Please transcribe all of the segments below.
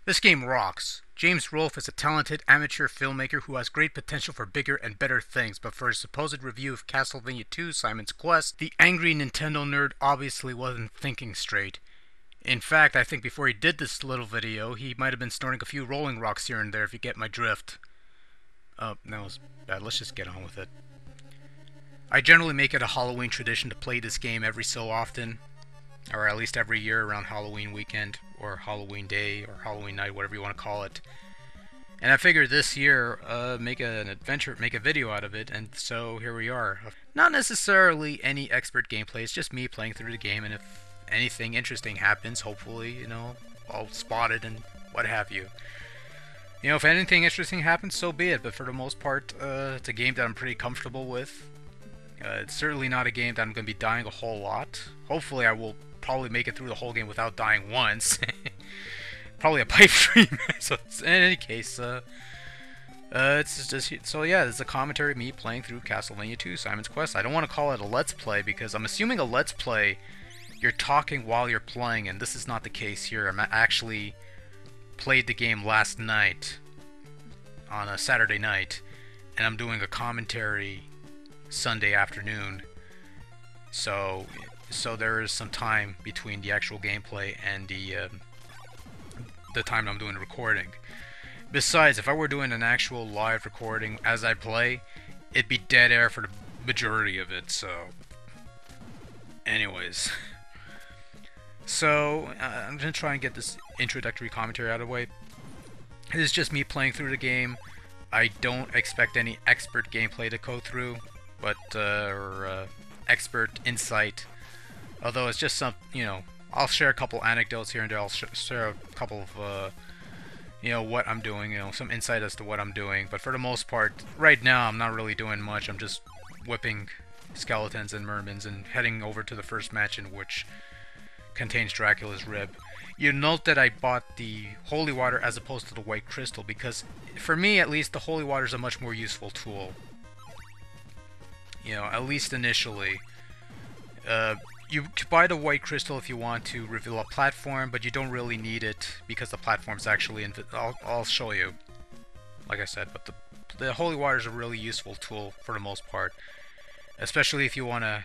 This game rocks. James Rolfe is a talented amateur filmmaker who has great potential for bigger and better things, but for his supposed review of Castlevania II: Simon's Quest, the angry Nintendo nerd obviously wasn't thinking straight. In fact, I think before he did this little video, he might have been snorting a few Rolling Rocks here and there, if you get my drift. Oh, that was bad. Let's just get on with it. I generally make it a Halloween tradition to play this game every so often, or at least every year around Halloween weekend, or Halloween day, or Halloween night, whatever you want to call it. And I figured this year, make an adventure, make a video out of it, and so here we are. Not necessarily any expert gameplay, it's just me playing through the game, and if anything interesting happens, hopefully, you know, I'll spot it and what have you. You know, if anything interesting happens, so be it, but for the most part, it's a game that I'm pretty comfortable with. It's certainly not a game that I'm going to be dying a whole lot. Hopefully I will probably make it through the whole game without dying once. Probably a pipe dream. So in any case, it's just, so yeah, this is a commentary of me playing through Castlevania II: Simon's Quest. I don't want to call it a Let's Play because I'm assuming a Let's Play, you're talking while you're playing, and this is not the case here. I'm actually played the game last night, on a Saturday night, and I'm doing a commentary Sunday afternoon. So there is some time between the actual gameplay and the time I'm doing the recording. Besides, if I were doing an actual live recording as I play, it'd be dead air for the majority of it, so... Anyways. So, I'm gonna try and get this introductory commentary out of the way. This is just me playing through the game. I don't expect any expert gameplay to go through, but, or expert insight. Although it's just some, you know, I'll share a couple anecdotes here and there. I'll share a couple of, you know, what I'm doing, you know, some insight as to what I'm doing. But for the most part, right now, I'm not really doing much. I'm just whipping skeletons and mermans and heading over to the first match, in which contains Dracula's rib. You note that I bought the holy water as opposed to the white crystal, because for me, at least, the holy water is a much more useful tool. You know, at least initially. You buy the white crystal if you want to reveal a platform, but you don't really need it because the platform's actually I'll show you, like I said, but the holy water is a really useful tool for the most part, especially if you want to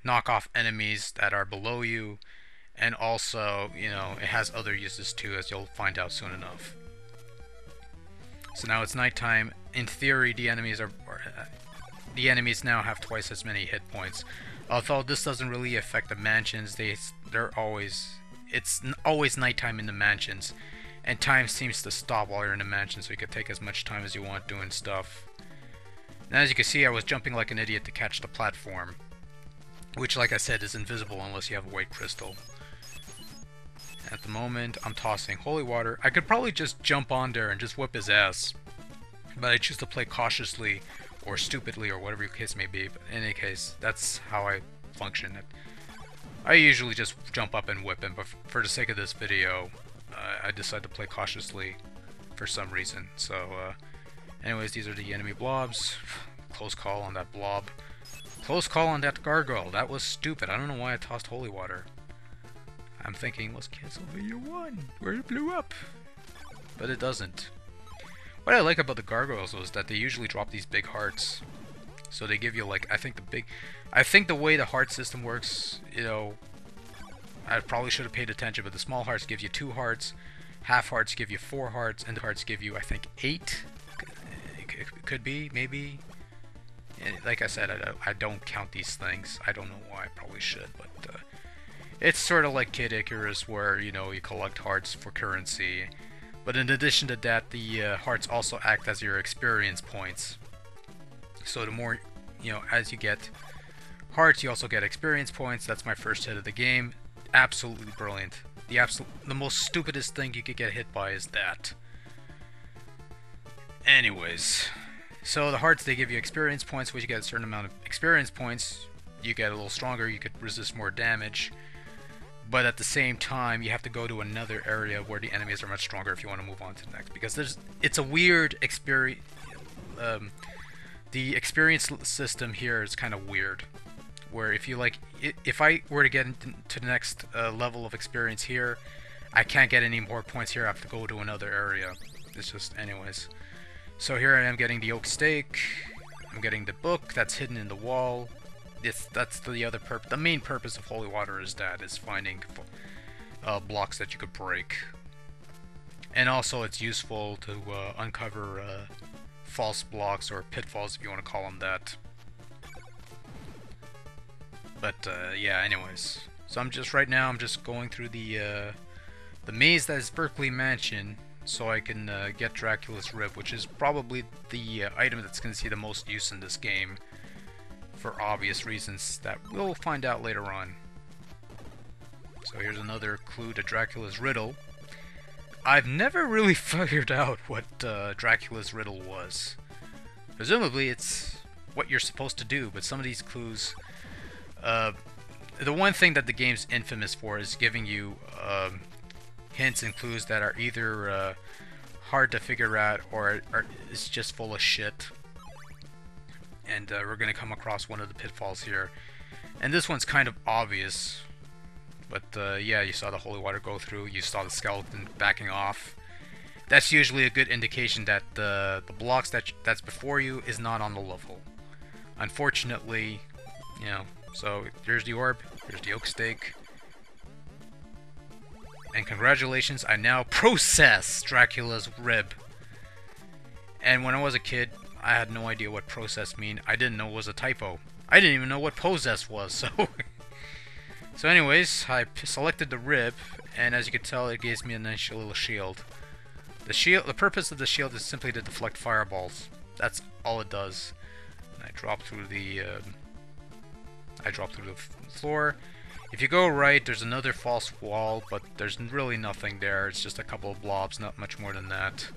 knock off enemies that are below you, and also, you know, it has other uses too, as you'll find out soon enough. So now it's nighttime. In theory, the enemies now have twice as many hit points. Although this doesn't really affect the mansions, it's always nighttime in the mansions, and time seems to stop while you're in the mansion, so you can take as much time as you want doing stuff. And as you can see, I was jumping like an idiot to catch the platform, which, like I said, is invisible unless you have a white crystal. At the moment, I'm tossing holy water. I could probably just jump on there and just whip his ass, but I choose to play cautiously, or stupidly, or whatever your case may be. But in any case, that's how I function. I usually just jump up and whip him, but for the sake of this video, I decided to play cautiously for some reason. So, anyways, these are the enemy blobs. Close call on that blob. Close call on that gargoyle. That was stupid. I don't know why I tossed holy water. I'm thinking, was Castlevania 1, where it blew up. But it doesn't. What I like about the gargoyles is that they usually drop these big hearts. So they give you, like, I think the way the heart system works, you know, I probably should have paid attention, but the small hearts give you 2 hearts, half hearts give you 4 hearts, and the hearts give you, I think, 8? It could be, maybe. And like I said, I don't count these things. I don't know why, I probably should, but it's sort of like Kid Icarus, where, you know, you collect hearts for currency. But in addition to that, the hearts also act as your experience points. So the more, you know, as you get hearts, you also get experience points. That's my first hit of the game. Absolutely brilliant. The most stupidest thing you could get hit by is that. Anyways, so the hearts, they give you experience points, which you get a certain amount of experience points. You get a little stronger, you could resist more damage. But at the same time, you have to go to another area where the enemies are much stronger if you want to move on to the next. Because it's a weird experience. The experience system here is kind of weird. Where if you if I were to get into the next level of experience here, I can't get any more points here. I have to go to another area. It's just, anyways. So here I am getting the oak stake. I'm getting the book that's hidden in the wall. That's the main purpose of holy water is finding blocks that you could break. And also it's useful to uncover false blocks or pitfalls, if you want to call them that. But yeah, anyways. So right now I'm just going through the maze that is Berkeley Mansion, so I can get Dracula's Rib, which is probably the item that's going to see the most use in this game, for obvious reasons that we'll find out later on. So here's another clue to Dracula's riddle. I've never really figured out what Dracula's riddle was. Presumably it's what you're supposed to do, but some of these clues... the one thing that the game's infamous for is giving you hints and clues that are either hard to figure out or it's just full of shit. And we're going to come across one of the pitfalls here. And this one's kind of obvious. But yeah, you saw the holy water go through, you saw the skeleton backing off. That's usually a good indication that the blocks that's before you is not on the level. Unfortunately, you know, so here's the orb, here's the oak stake. And congratulations, I now process Dracula's Rib. And when I was a kid, I had no idea what process mean. I didn't know it was a typo. I didn't even know what possess was, so... So anyways, I selected the rib, and as you can tell, it gives me a nice little shield. The purpose of the shield is simply to deflect fireballs. That's all it does. And I drop through the floor. If you go right, there's another false wall, but there's really nothing there. It's just a couple of blobs, not much more than that.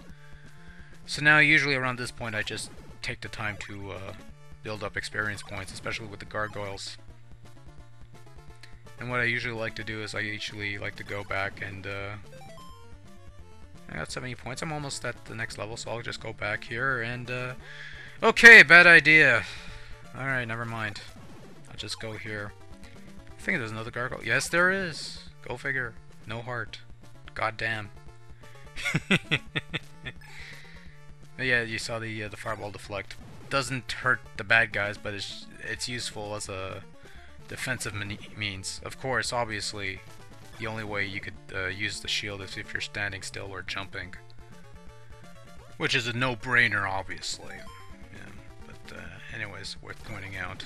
So now, usually around this point, I just take the time to build up experience points, especially with the gargoyles. And what I usually like to do is I usually like to go back and I got 70 points. I'm almost at the next level, so I'll just go back here and okay, bad idea. Alright, never mind. I'll just go here. I think there's another gargoyle. Yes, there is. Go figure. No heart. God damn. Yeah, you saw the fireball deflect. Doesn't hurt the bad guys, but it's useful as a defensive means. Of course, obviously, the only way you could use the shield is if you're standing still or jumping, which is a no-brainer, obviously. Yeah, but anyways, worth pointing out.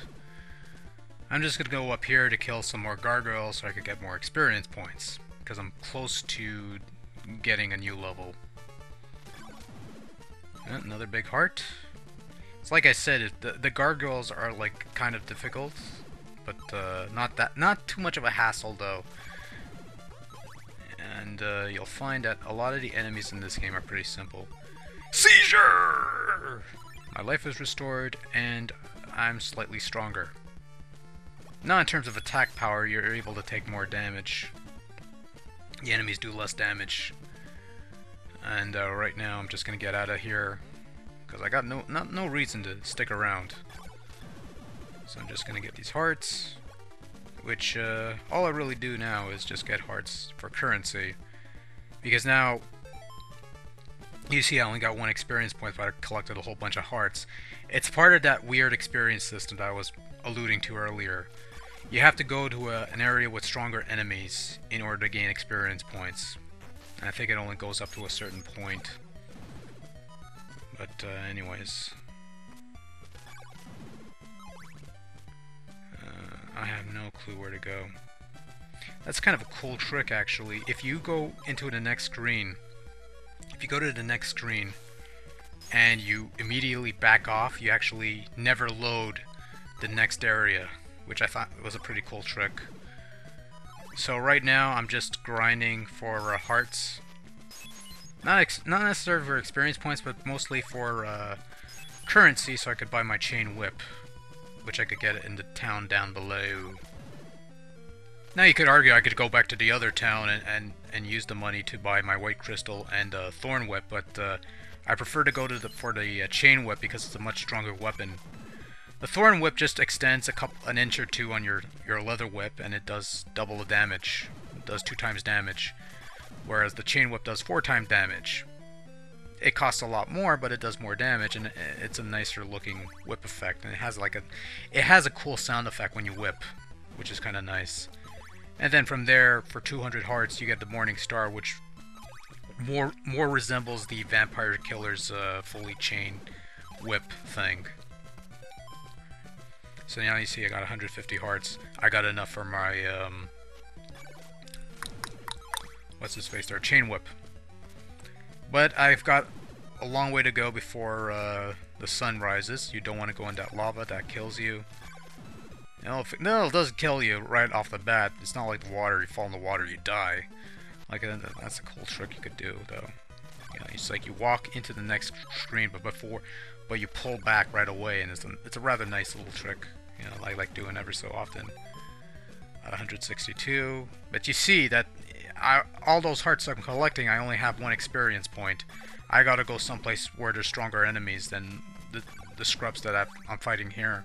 I'm just gonna go up here to kill some more gargoyles so I could get more experience points, because I'm close to getting a new level. Another big heart. It's like I said, the gargoyles are like kind of difficult, but not too much of a hassle though. And you'll find that a lot of the enemies in this game are pretty simple. Seizure! My life is restored and I'm slightly stronger. Now in terms of attack power, you're able to take more damage. The enemies do less damage. And right now I'm just gonna get out of here because I got no reason to stick around. So I'm just gonna get these hearts, which all I really do now is just get hearts for currency, because now you see I only got 1 experience point, but I collected a whole bunch of hearts. It's part of that weird experience system that I was alluding to earlier. You have to go to an area with stronger enemies in order to gain experience points. I think it only goes up to a certain point. But anyways, I have no clue where to go. That's kind of a cool trick, actually. If you go into the next screen, and you immediately back off, you actually never load the next area, which I thought was a pretty cool trick. So right now I'm just grinding for hearts. Not necessarily for experience points, but mostly for currency, so I could buy my chain whip, which I could get in the town down below. Now you could argue I could go back to the other town and use the money to buy my white crystal and thorn whip, but I prefer to go to for the chain whip because it's a much stronger weapon. The thorn whip just extends an inch or two on your leather whip, and it does double the damage. It does 2 times damage. whereas the chain whip does 4 times damage. It costs a lot more, but it does more damage, and it's a nicer looking whip effect, and it has a cool sound effect when you whip, which is kind of nice. And then from there, for 200 hearts, you get the Morning Star, which more resembles the Vampire Killer's fully chain whip thing. So now you see I got 150 hearts. I got enough for my what's his face there? Chain whip. But I've got a long way to go before the sun rises. You don't want to go in that lava, that kills you. No, it doesn't kill you right off the bat. It's not like the water, you fall in the water, you die. Like, that's a cool trick you could do, though. You know, it's like you walk into the next screen, but you pull back right away, and it's a rather nice little trick. You know, I like doing every so often. At 162, but you see that all those hearts I'm collecting, I only have 1 experience point. I gotta go someplace where there's stronger enemies than the scrubs that I'm fighting here.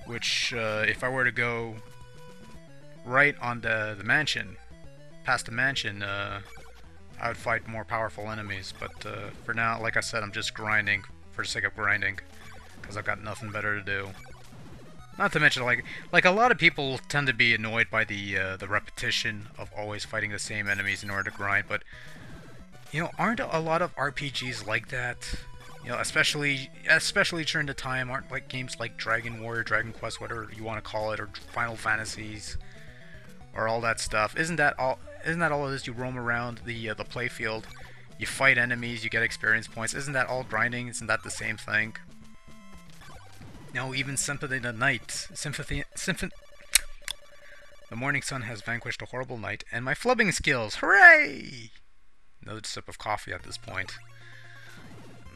Which, if I were to go right on the mansion, past the mansion, I would fight more powerful enemies. But for now, like I said, I'm just grinding for the sake of grinding, because I've got nothing better to do. Not to mention, like a lot of people tend to be annoyed by the repetition of always fighting the same enemies in order to grind, but you know, aren't a lot of RPGs like that? You know, especially during the time, aren't like games like Dragon Warrior, Dragon Quest, whatever you want to call it, or Final Fantasies, or all that stuff. Isn't that all it is? You roam around the playfield, you fight enemies, you get experience points. Isn't that all grinding? Isn't that the same thing? No, even Symphony of the Night. The morning sun has vanquished a horrible night, and my flubbing skills. Hooray! Another sip of coffee at this point.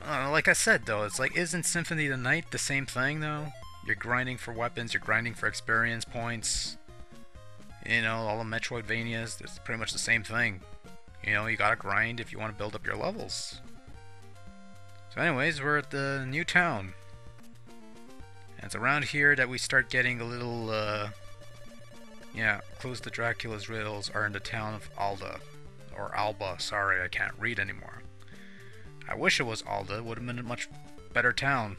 Like I said, though, it's like, isn't Symphony of the Night the same thing, though? You're grinding for weapons, you're grinding for experience points. You know, all the Metroidvanias, it's pretty much the same thing. You know, you gotta grind if you want to build up your levels. So anyways, we're at the new town. And it's around here that we start getting a little, yeah, clues to Dracula's riddles are in the town of Alda. Or Alba, sorry, I can't read anymore. I wish it was Alda, it would have been a much better town.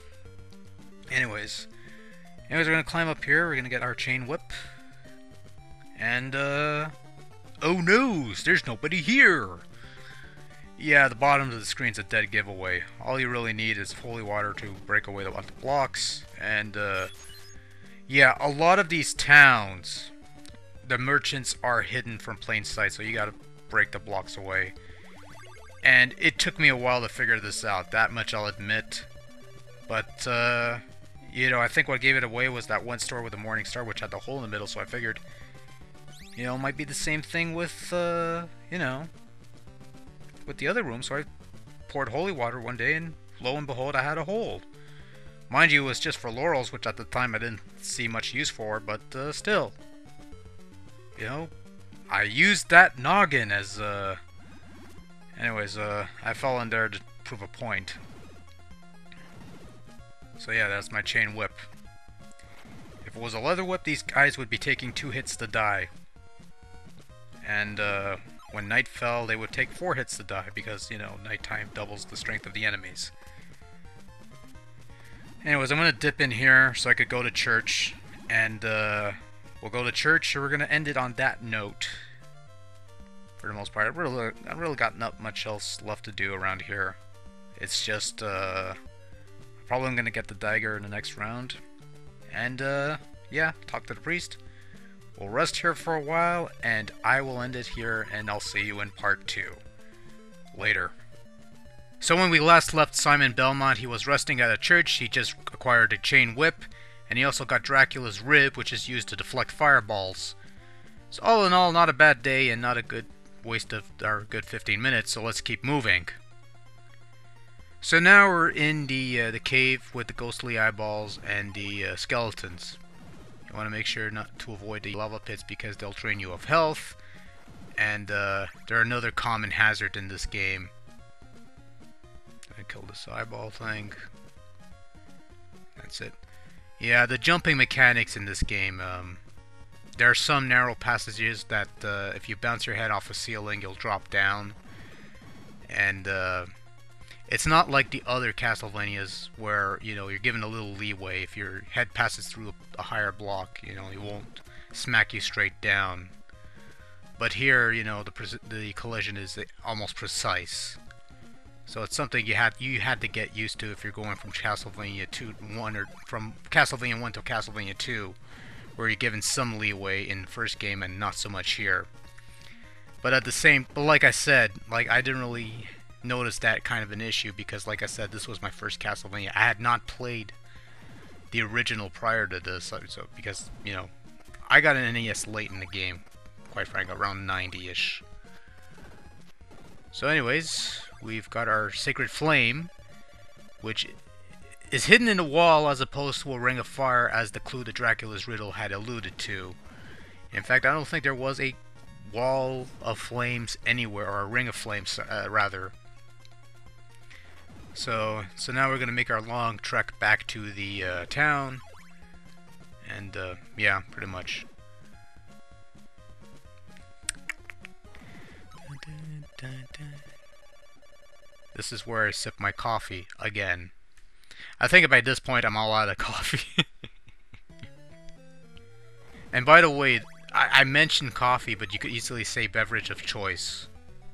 Anyways, we're gonna climb up here, we're gonna get our chain whip. And, oh no, there's nobody here! Yeah, the bottom of the screen's a dead giveaway. All you really need is holy water to break away the blocks. And, yeah, a lot of these towns, the merchants are hidden from plain sight, so you gotta break the blocks away. And it took me a while to figure this out, that much I'll admit. But, you know, I think what gave it away was that one store with the Morning Star, which had the hole in the middle, so I figured, you know, it might be the same thing with, you know, with the other room. So I poured holy water one day, and lo and behold, I had a hole. Mind you, it was just for laurels, which at the time I didn't see much use for, but still. You know, I used that noggin as, anyways, I fell in there to prove a point. So yeah, that's my chain whip. If it was a leather whip, these guys would be taking 2 hits to die. And, when night fell, they would take 4 hits to die, because, you know, nighttime doubles the strength of the enemies. Anyways, I'm gonna dip in here so I could go to church, and, we'll go to church, and we're gonna end it on that note. For the most part, I really got not much else left to do around here. It's just, probably I'm gonna get the dagger in the next round. And, yeah, talk to the priest. We'll rest here for a while, and I will end it here, and I'll see you in part 2. Later. So when we last left Simon Belmont, he was resting at a church. He just acquired a chain whip, and he also got Dracula's rib, which is used to deflect fireballs. So all in all, not a bad day, and not a good waste of our good 15 minutes, so let's keep moving. So now we're in the cave with the ghostly eyeballs and the skeletons. You want to make sure not to avoid the lava pits because they'll drain you of health, and they're another common hazard in this game. I killed this eyeball thing. That's it. Yeah, the jumping mechanics in this game, There are some narrow passages that if you bounce your head off a ceiling, you'll drop down. And it's not like the other Castlevanias where, you know, you're given a little leeway. If your head passes through a higher block, you know, it won't smack you straight down. But here, you know, the collision is almost precise. So it's something you had to get used to if you're going from Castlevania 2 1 or from Castlevania 1 to Castlevania 2, where you're given some leeway in the first game and not so much here. But like I said, like I didn't really notice that kind of an issue because, like I said, this was my first Castlevania. I had not played the original prior to this, so because, you know, I got an NES late in the game, quite frankly, around 90-ish. So anyways, we've got our Sacred Flame, which is hidden in the wall as opposed to a ring of fire as the clue to Dracula's riddle had alluded to. In fact, I don't think there was a wall of flames anywhere, or a ring of flames, rather. So now we're going to make our long trek back to the town, and yeah, pretty much. This is where I sip my coffee again. I think by this point I'm all out of coffee. And by the way, I mentioned coffee, but you could easily say beverage of choice.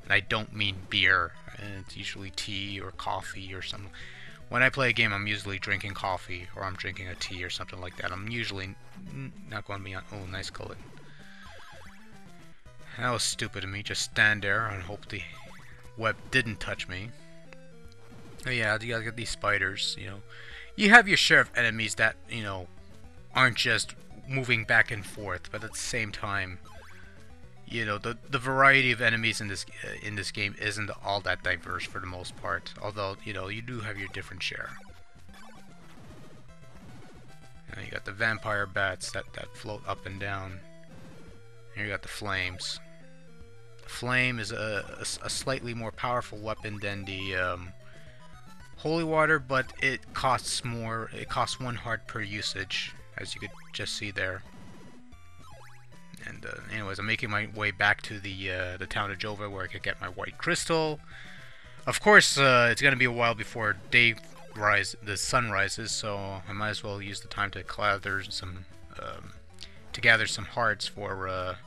And I don't mean beer. And it's usually tea or coffee or something. When I play a game, I'm usually drinking coffee, or I'm drinking a tea or something like that. I'm usually not going to be on... Oh, nice color. That was stupid of me. Just stand there and hope the web didn't touch me. Oh yeah, you gotta get these spiders, you know. You have your share of enemies that, you know, aren't just moving back and forth, but at the same time, you know, the variety of enemies in this game isn't all that diverse for the most part. Although, you know, you do have your different share. And you got the vampire bats that float up and down. And you got the flames. The flame is a slightly more powerful weapon than the holy water, but it costs more. It costs 1 heart per usage, as you could just see there. And anyways, I'm making my way back to the town of Jova, where I could get my white crystal. Of course, it's gonna be a while before the sun rises, so I might as well use the time to gather some hearts for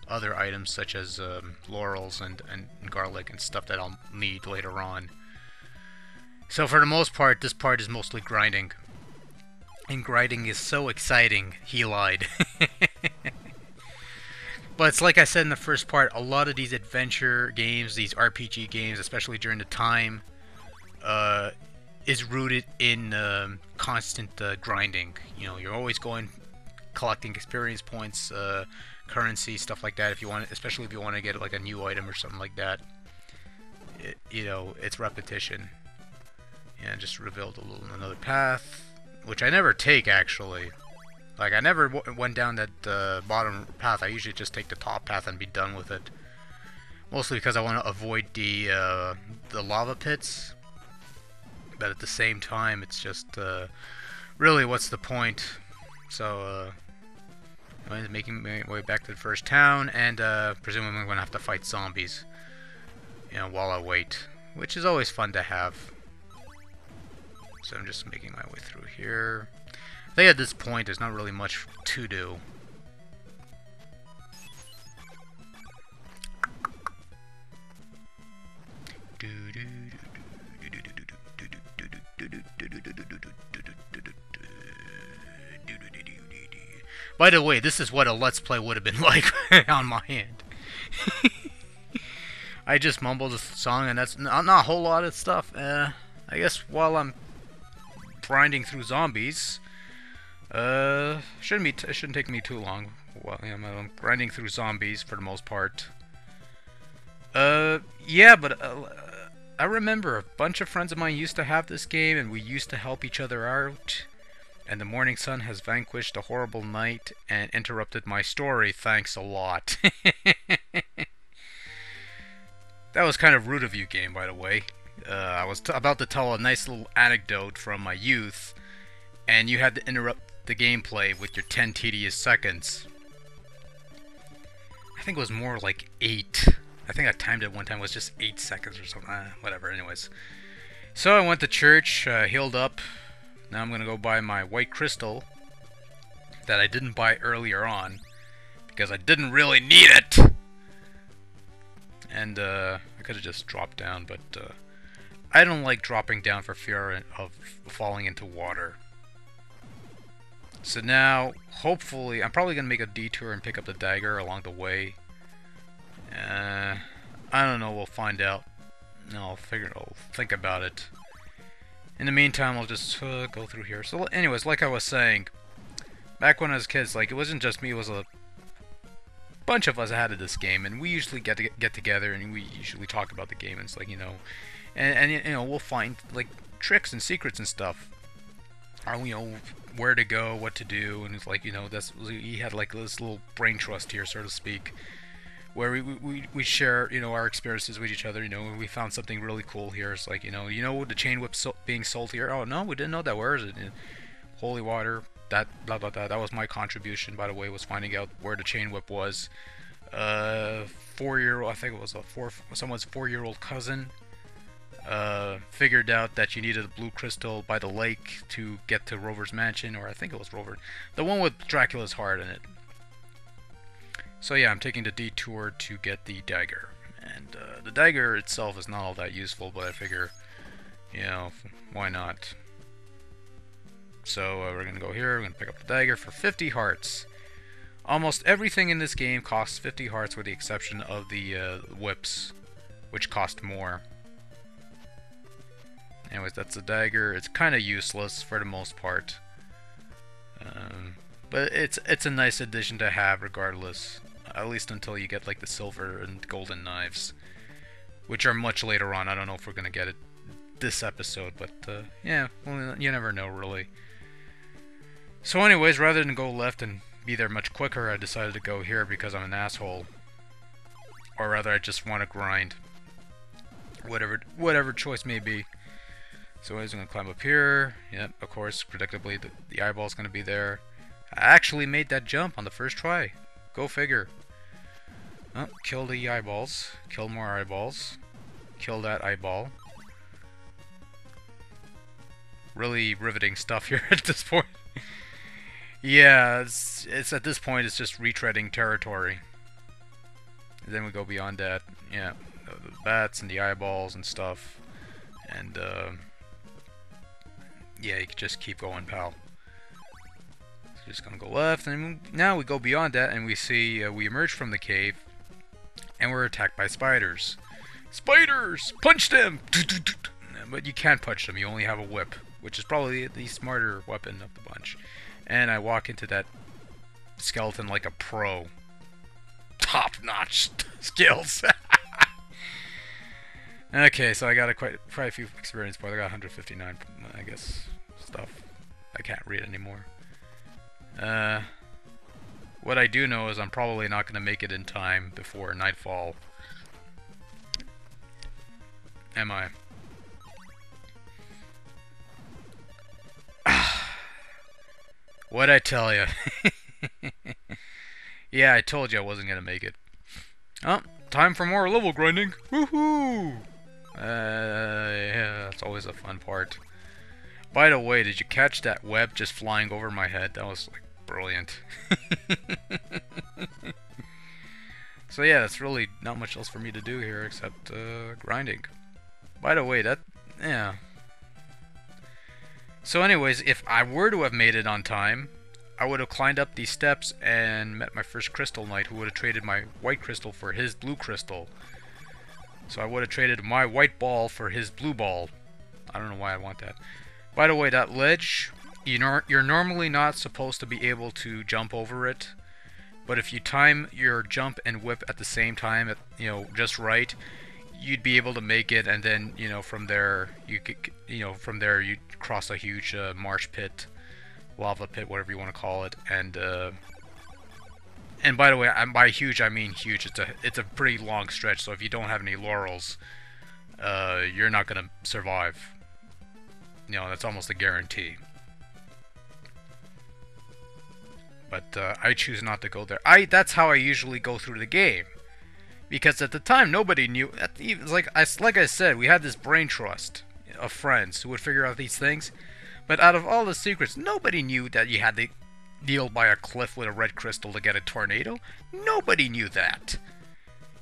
other items such as laurels and garlic and stuff that I'll need later on. So for the most part, this part is mostly grinding. And grinding is so exciting, he lied. But it's like I said in the first part, a lot of these adventure games, these RPG games, especially during the time, is rooted in constant grinding. You know, you're always collecting experience points, currency, stuff like that. If you want, especially if you want to get like a new item or something like that, you know, it's repetition. And just revealed another path, which I never take actually. Like I never went down that bottom path. I usually just take the top path and be done with it. Mostly because I want to avoid the lava pits. But at the same time, it's just really, what's the point? So I'm making my way back to the first town, and presumably I'm gonna have to fight zombies, you know, while I wait, which is always fun to have. So I'm just making my way through here. I think at this point there's not really much to do. By the way, this is what a Let's Play would have been like on my end. I just mumbled a song, and that's not a whole lot of stuff. I guess while I'm grinding through zombies, it shouldn't take me too long. Well, I'm grinding through zombies for the most part. Yeah, but I remember a bunch of friends of mine used to have this game, and we used to help each other out. And the morning sun has vanquished the horrible night and interrupted my story. Thanks a lot. That was kind of rude of you, game, by the way. I was about to tell a nice little anecdote from my youth, and you had to interrupt the gameplay with your 10 tedious seconds. I think it was more like 8. I think I timed it one time. It was just 8 seconds or something. Whatever, anyways. So I went to church, healed up. Now I'm going to go buy my white crystal that I didn't buy earlier on because I didn't really need it. And I could have just dropped down, but I don't like dropping down for fear of falling into water. So now, hopefully, I'm probably going to make a detour and pick up the dagger along the way. I don't know, we'll find out. No, I'll think about it. In the meantime, I'll just go through here. So anyways, like I was saying, back when I was kids, like, it wasn't just me, it was a bunch of us had this game, and we usually get together and we usually talk about the game, and it's like, you know, and you know, we'll find like tricks and secrets and stuff. Or, you know, where to go, what to do, and it's like, you know, he had like this little brain trust here, so to speak, where we share, you know, our experiences with each other. You know, we found something really cool here. It's like, you know, the chain whip being sold here. Oh no, we didn't know that. Where is it? Holy water. That blah blah blah. That was my contribution, by the way, was finding out where the chain whip was. 4-year-old, I think it was someone's 4-year-old cousin. Figured out that you needed a blue crystal by the lake to get to Rover's mansion, or I think it was Rover, the one with Dracula's heart in it. So yeah, I'm taking the detour to get the dagger, and the dagger itself is not all that useful, but I figure, you know, why not? So we're gonna go here, we're gonna pick up the dagger for 50 hearts. Almost everything in this game costs 50 hearts with the exception of the whips, which cost more. Anyways, that's the dagger. It's kind of useless for the most part, but it's a nice addition to have regardless. At least until you get like the silver and golden knives, which are much later on. I don't know if we're gonna get it this episode, but yeah, well, you never know really. So anyways, rather than go left and be there much quicker, I decided to go here because I'm an asshole, or rather, I just want to grind. Whatever choice may be. So I'm gonna climb up here. Yep, of course, predictably the eyeball's gonna be there. I actually made that jump on the first try. Go figure. Oh, kill the eyeballs. Kill more eyeballs. Kill that eyeball. Really riveting stuff here at this point. Yeah, it's at this point it's just retreading territory. And then we go beyond that. Yeah, the bats and the eyeballs and stuff. And yeah, you can just keep going, pal. So just gonna go left, and now we go beyond that, and we see we emerge from the cave, and we're attacked by spiders. Spiders! Punch them! But you can't punch them. You only have a whip, which is probably the smarter weapon of the bunch. And I walk into that skeleton like a pro. Top-notch skills. Okay, so I got quite a few experience points. I got 159, I guess, stuff. I can't read anymore. What I do know is I'm probably not going to make it in time before nightfall. Am I? What'd I tell you? Yeah, I told you I wasn't going to make it. Oh, time for more level grinding. Woohoo! Yeah, that's always a fun part. By the way, did you catch that web just flying over my head? That was, like, brilliant. So yeah, that's really not much else for me to do here except grinding. By the way, yeah. So anyways, if I were to have made it on time, I would have climbed up these steps and met my first crystal knight, who would have traded my white crystal for his blue crystal. So I would have traded my white ball for his blue ball. I don't know why I want that. By the way, that ledge, you're normally not supposed to be able to jump over it. But if you time your jump and whip at the same time, you know, just right, you'd be able to make it. And then, you know, from there, you cross a huge marsh pit, lava pit, whatever you want to call it. And by the way, by huge I mean huge. It's a pretty long stretch. So if you don't have any laurels, you're not gonna survive. You know, that's almost a guarantee. but I choose not to go there. That's how I usually go through the game, because at the time nobody knew. Like I said, we had this brain trust of friends who would figure out these things, but out of all the secrets, nobody knew that you had to kneel by a cliff with a red crystal to get a tornado. Nobody knew that.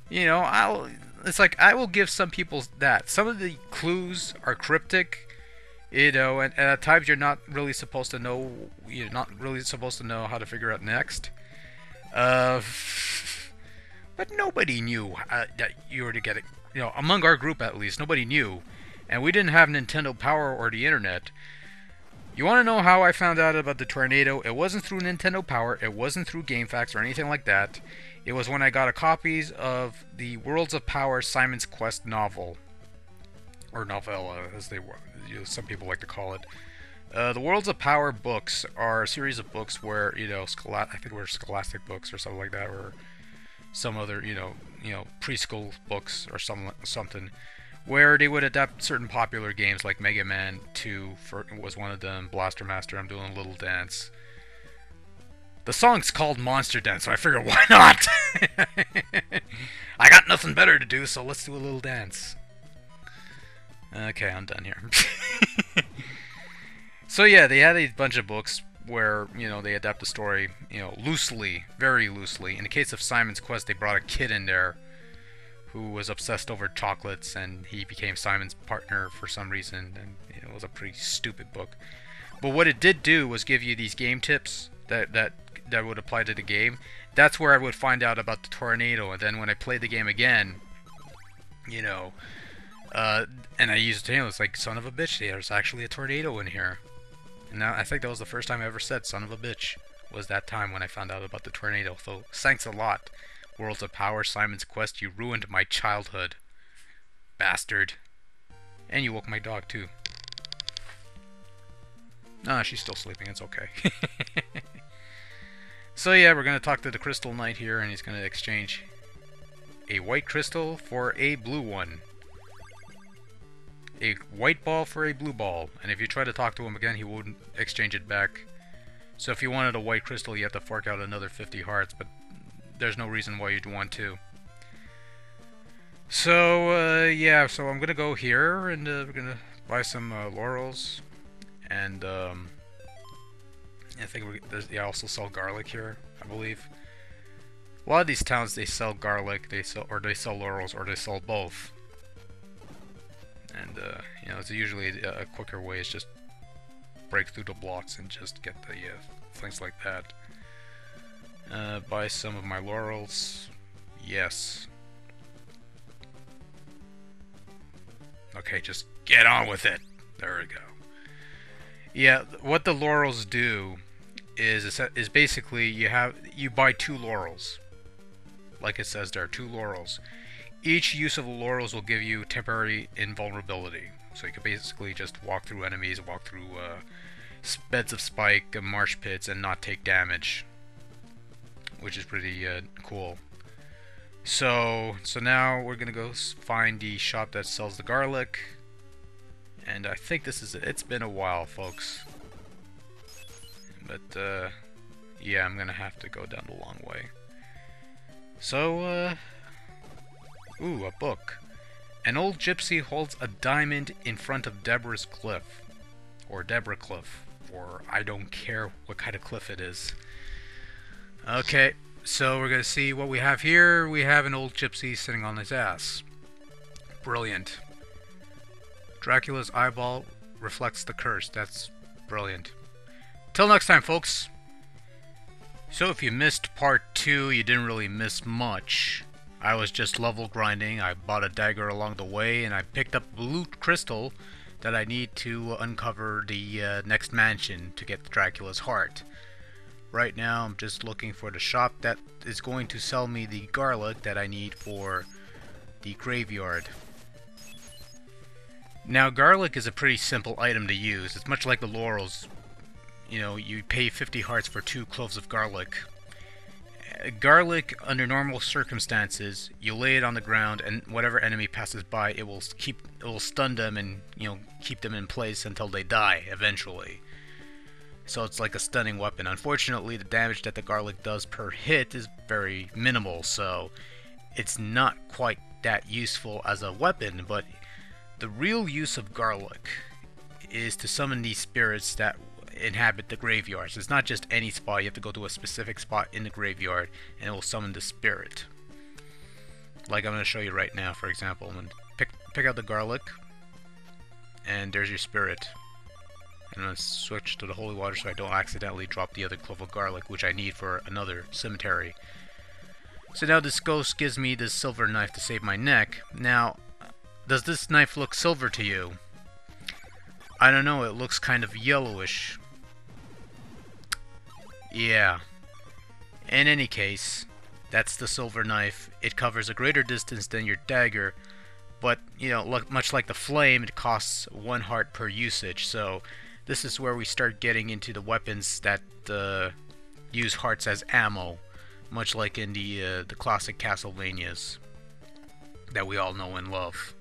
You know, it's like I will give some people that. Some of the clues are cryptic, you know, and at times you're not really supposed to know. You're not really supposed to know how to figure out next. But nobody knew that you were to get it. You know, among our group at least, nobody knew, and we didn't have Nintendo Power or the internet. You want to know how I found out about the tornado? It wasn't through Nintendo Power. It wasn't through GameFAQs or anything like that. It was when I got copies of the Worlds of Power Simon's Quest novel, or novella, as they were. Some people like to call it. The Worlds of Power books are a series of books where, you know, I think they were Scholastic books or something like that, or some other, you know, preschool books or something, where they would adapt certain popular games like Mega Man 2 was one of them. Blaster Master, I'm doing a little dance. The song's called Monster Dance, so I figured, why not? I got nothing better to do, so let's do a little dance. Okay, I'm done here. So yeah, they had a bunch of books where, you know, they adapt the story, you know, loosely, very loosely. In the case of Simon's Quest, they brought a kid in there who was obsessed over chocolates, and he became Simon's partner for some reason, and you know, it was a pretty stupid book. But what it did do was give you these game tips that would apply to the game. That's where I would find out about the tornado, and then when I played the game again, you know, and I used the tornado, it's like, son of a bitch, there's actually a tornado in here. And now I think that was the first time I ever said son of a bitch, was that time when I found out about the tornado. So thanks a lot, Worlds of Power, Simon's Quest. You ruined my childhood, bastard. And you woke my dog too. Nah, she's still sleeping, it's okay. So yeah, we're gonna talk to the Crystal Knight here, and he's gonna exchange a white crystal for a blue one. A white ball for a blue ball, and if you try to talk to him again, he wouldn't exchange it back. So if you wanted a white crystal, you have to fork out another 50 hearts, but there's no reason why you'd want to. So yeah, so I'm gonna go here, and we're gonna buy some laurels, and I think they also sell garlic here, I believe. A lot of these towns, they sell garlic, they sell laurels, or they sell both. And you know, it's usually a quicker way is just break through the blocks and just get the things like that. Buy some of my laurels. Yes. Okay, just get on with it. There we go. Yeah, what the laurels do is basically you buy 2 laurels. Like it says there, 2 laurels. Each use of the laurels will give you temporary invulnerability. So you can basically just walk through enemies, walk through beds of spike, and marsh pits, and not take damage, which is pretty cool. So now we're gonna go find the shop that sells the garlic, and I think this is it. It's been a while, folks, but yeah, I'm gonna have to go down the long way. So ooh, a book. An old gypsy holds a diamond in front of Deborah's cliff. Or Deborah Cliff. Or I don't care what kind of cliff it is. Okay, so we're gonna see what we have here. We have an old gypsy sitting on his ass. Brilliant. Dracula's eyeball reflects the curse. That's brilliant. Till next time, folks. So if you missed part 2, you didn't really miss much. I was just level grinding. I bought a dagger along the way, and I picked up blue crystal that I need to uncover the next mansion to get Dracula's heart. Right now, I'm just looking for the shop that is going to sell me the garlic that I need for the graveyard. Now, garlic is a pretty simple item to use. It's much like the laurels. You know, you pay 50 hearts for 2 cloves of garlic. Garlic, under normal circumstances, you lay it on the ground, and whatever enemy passes by, it will stun them and, you know, keep them in place until they die eventually. So it's like a stunning weapon. Unfortunately, the damage that the garlic does per hit is very minimal, so it's not quite that useful as a weapon, but the real use of garlic is to summon these spirits that inhabit the graveyards. It's not just any spot, you have to go to a specific spot in the graveyard and it will summon the spirit. Like I'm going to show you right now, for example. I'm going to pick out the garlic, and there's your spirit. I'm going to switch to the holy water so I don't accidentally drop the other clove of garlic, which I need for another cemetery. So now this ghost gives me this silver knife to save my neck. Now, does this knife look silver to you? I don't know, it looks kind of yellowish. Yeah. In any case, that's the silver knife. It covers a greater distance than your dagger, but, you know, much like the flame, it costs 1 heart per usage, so this is where we start getting into the weapons that use hearts as ammo, much like in the classic Castlevanias that we all know and love.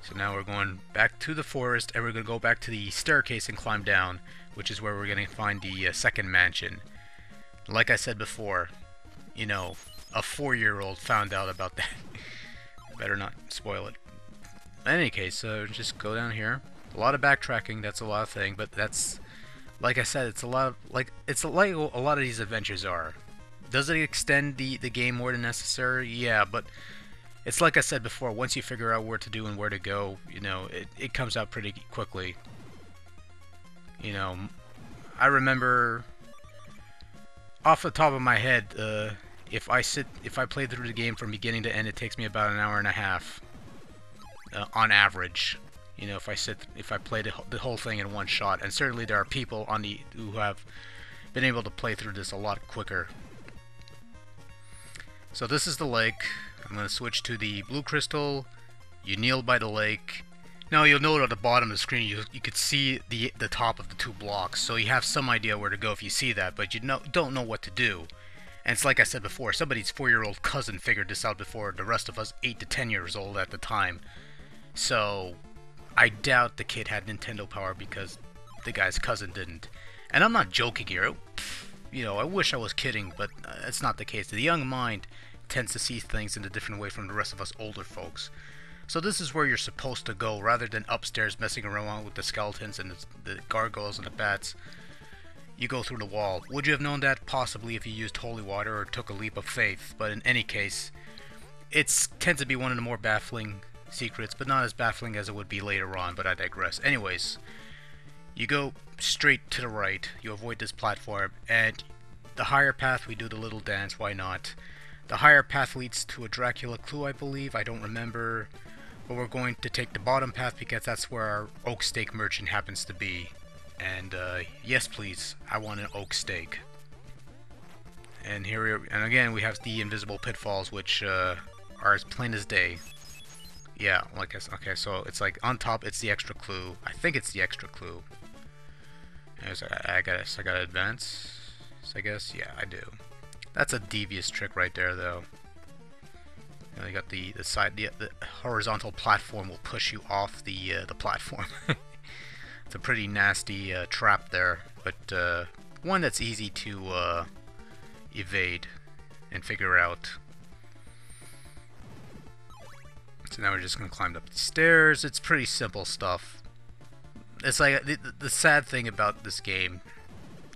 So now we're going back to the forest, and we're going to go back to the staircase and climb down, which is where we're going to find the second mansion. Like I said before, you know, a 4-year-old found out about that. Better not spoil it. In any case, just go down here. A lot of backtracking, that's a lot of thing, but that's, like I said, it's a lot of, like a lot of these adventures are. Does it extend the game more than necessary? Yeah, but it's like I said before, once you figure out where to do and where to go, you know, it comes out pretty quickly. You know, I remember off the top of my head, if I play through the game from beginning to end, it takes me about an hour and a half on average. You know, if I play the whole thing in one shot, and certainly there are people who have been able to play through this a lot quicker. So this is the lake. I'm going to switch to the blue crystal. You kneel by the lake. Now you'll note at the bottom of the screen you could see the top of the 2 blocks, so you have some idea where to go if you see that, but you don't know what to do. And it's like I said before, somebody's 4-year-old cousin figured this out before the rest of us 8 to 10 years old at the time. So I doubt the kid had Nintendo power because the guy's cousin didn't. And I'm not joking here. You know, I wish I was kidding, but it's not the case. The young mind tends to see things in a different way from the rest of us older folks. So this is where you're supposed to go, rather than upstairs messing around with the skeletons and the gargoyles and the bats. You go through the wall. Would you have known that? Possibly if you used holy water or took a leap of faith, but in any case, it tends to be one of the more baffling secrets, but not as baffling as it would be later on, but I digress. Anyways, you go straight to the right, you avoid this platform, and the higher path, we do the little dance, why not? The higher path leads to a Dracula clue, I believe, I don't remember, but we're going to take the bottom path because that's where our oak steak merchant happens to be. And yes please, I want an oak steak. And and again we have the invisible pitfalls, which are as plain as day. Yeah, like okay, so it's like on top it's the extra clue. I think it's the extra clue. I gotta advance, I guess. Yeah, I do. That's a devious trick right there, though. You know, you got the horizontal platform will push you off the platform. It's a pretty nasty trap there, but one that's easy to evade and figure out. So now we're just gonna climb up the stairs. It's pretty simple stuff. It's like the sad thing about this game,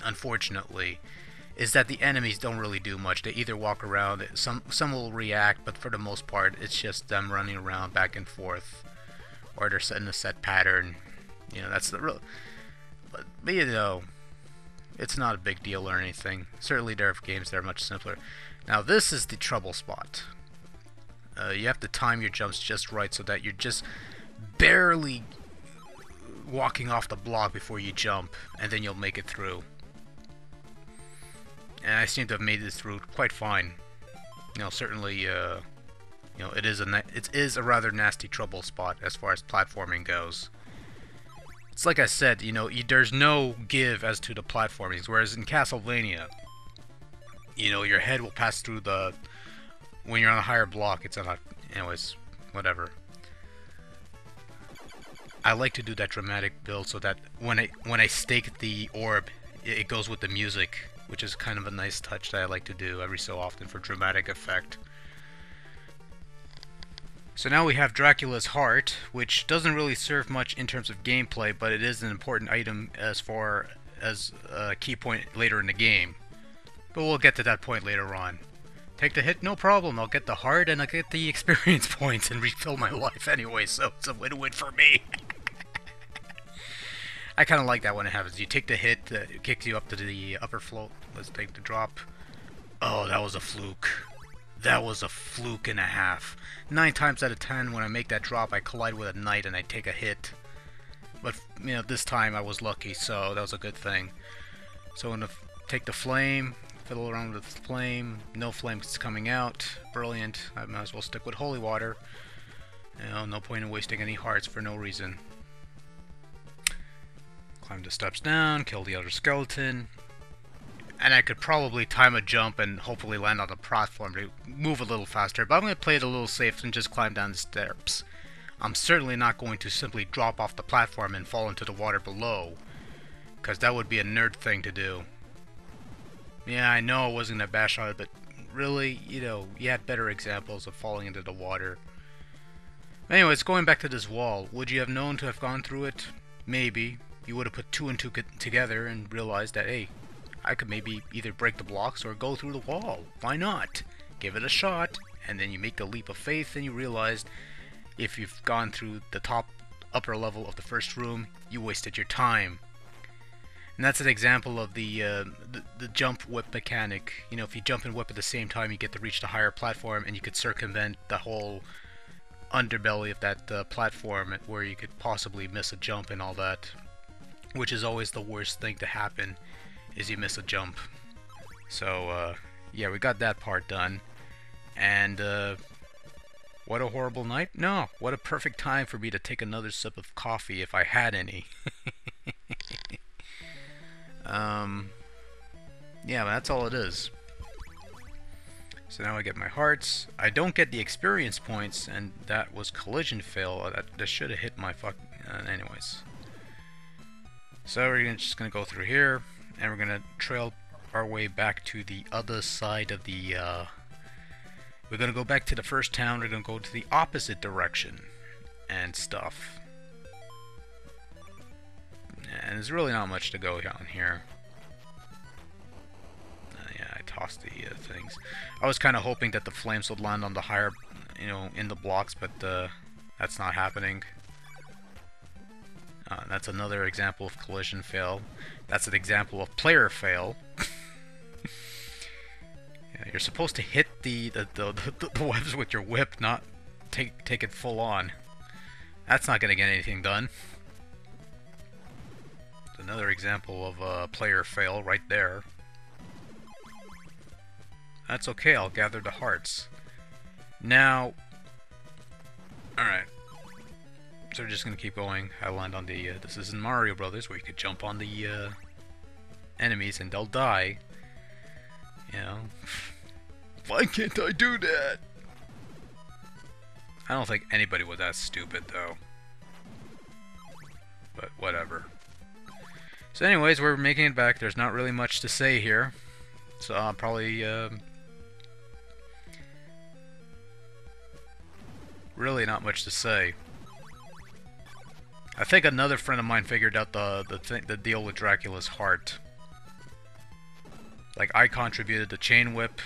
unfortunately, is that the enemies don't really do much. They either walk around, some will react, but for the most part, it's just them running around back and forth, or they're set in a set pattern. You know, that's the real. But you know, it's not a big deal or anything. Certainly, there are games that are much simpler. Now, this is the trouble spot. You have to time your jumps just right so that you're just barely walking off the block before you jump, and then you'll make it through. And I seem to have made this through quite fine. You know, certainly, you know, it is a rather nasty trouble spot as far as platforming goes. It's like I said, you know, there's no give as to the platformings, whereas in Castlevania, you know, your head will pass through when you're on a higher block, it's on a... Anyways, whatever. I like to do that dramatic build so that when I stake the orb, it goes with the music, which is kind of a nice touch that I like to do every so often for dramatic effect. So now we have Dracula's Heart, which doesn't really serve much in terms of gameplay, but it is an important item as far as a key point later in the game. But we'll get to that point later on. Take the hit, no problem. I'll get the heart and I'll get the experience points and refill my life anyway, so it's a win-win for me. I kind of like that when it happens. You take the hit, it kicks you up to the upper float. Let's take the drop. Oh, that was a fluke. That was a fluke and a half. 9 times out of 10, when I make that drop, I collide with a knight and I take a hit. But, you know, this time I was lucky, so that was a good thing. So I'm going to take the flame, fiddle around with the flame. No flames coming out. Brilliant. I might as well stick with holy water. You know, no point in wasting any hearts for no reason. Climb the steps down, kill the other skeleton. And I could probably time a jump and hopefully land on the platform to move a little faster, but I'm going to play it a little safe and just climb down the steps. I'm certainly not going to simply drop off the platform and fall into the water below, because that would be a nerd thing to do. Yeah, I know I wasn't going to bash on it, but really, you know, you had better examples of falling into the water. Anyways, going back to this wall, would you have known to have gone through it? Maybe. You would have put 2 and 2 together and realized that, hey, I could maybe either break the blocks or go through the wall. Why not? Give it a shot, and then you make the leap of faith and you realize if you've gone through the upper level of the first room, you wasted your time. And that's an example of the jump whip mechanic. You know, if you jump and whip at the same time, you get to reach the higher platform and you could circumvent the whole underbelly of that platform where you could possibly miss a jump and all that. Which is always the worst thing to happen, is you miss a jump. So, yeah, we got that part done. And, what a horrible night? No, what a perfect time for me to take another sip of coffee if I had any. Yeah, that's all it is. So now I get my hearts. I don't get the experience points, and that was collision fail. That should have hit my anyways. So we're just gonna go through here, and we're gonna trail our way back to the other side of the, we're gonna go back to the first town, we're gonna go to the opposite direction, and stuff. And there's really not much to go down here. Yeah, I tossed the things. I was kind of hoping that the flames would land on the higher, you know, in the blocks, but that's not happening. That's another example of collision fail. That's an example of player fail. Yeah, you're supposed to hit the webs with your whip, not take it full on. That's not gonna get anything done. Another example of player fail right there. That's okay, I'll gather the hearts. Now, alright. So we're just gonna keep going. I land on the, this is in Mario Brothers, where you could jump on the enemies and they'll die. You know, why can't I do that? I don't think anybody was that stupid though. But whatever. So anyways, we're making it back. There's not really much to say here. So I'll probably, really not much to say. I think another friend of mine figured out the deal with Dracula's heart. Like, I contributed the chain whip,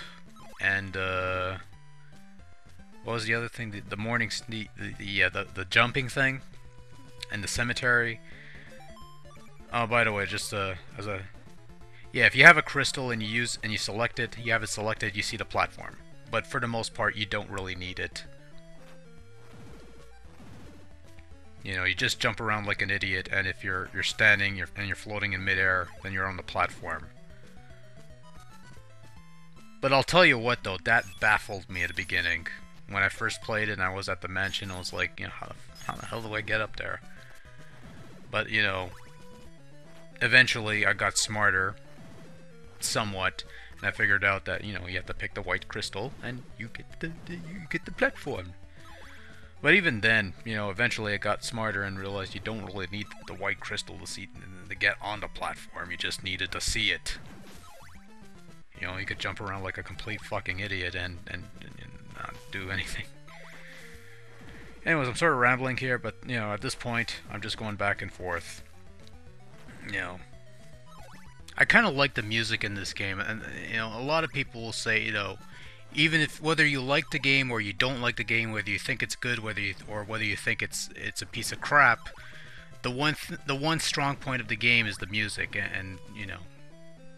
and what was the other thing? The morning the jumping thing, and the cemetery. Oh, by the way, just as a if you have a crystal and you select it, you have it selected, you see the platform. But for the most part, you don't really need it. You know, you just jump around like an idiot, and if you're standing and you're floating in midair, then you're on the platform. But I'll tell you what though, that baffled me at the beginning. When I first played it and I was at the mansion, I was like, you know, how the hell do I get up there? But, you know, eventually I got smarter, somewhat, and I figured out that, you know, you have to pick the white crystal, and you get the platform. But even then, you know, eventually I got smarter and realized you don't really need the white crystal to get on the platform. You just needed to see it. You know, you could jump around like a complete fucking idiot and not do anything. Anyways, I'm sort of rambling here, but, you know, at this point, I'm just going back and forth. You know, I kind of like the music in this game, and, you know, a lot of people will say, you know, even if whether you like the game or you don't like the game, whether you think it's good, whether you think it's a piece of crap, the one strong point of the game is the music, and you know,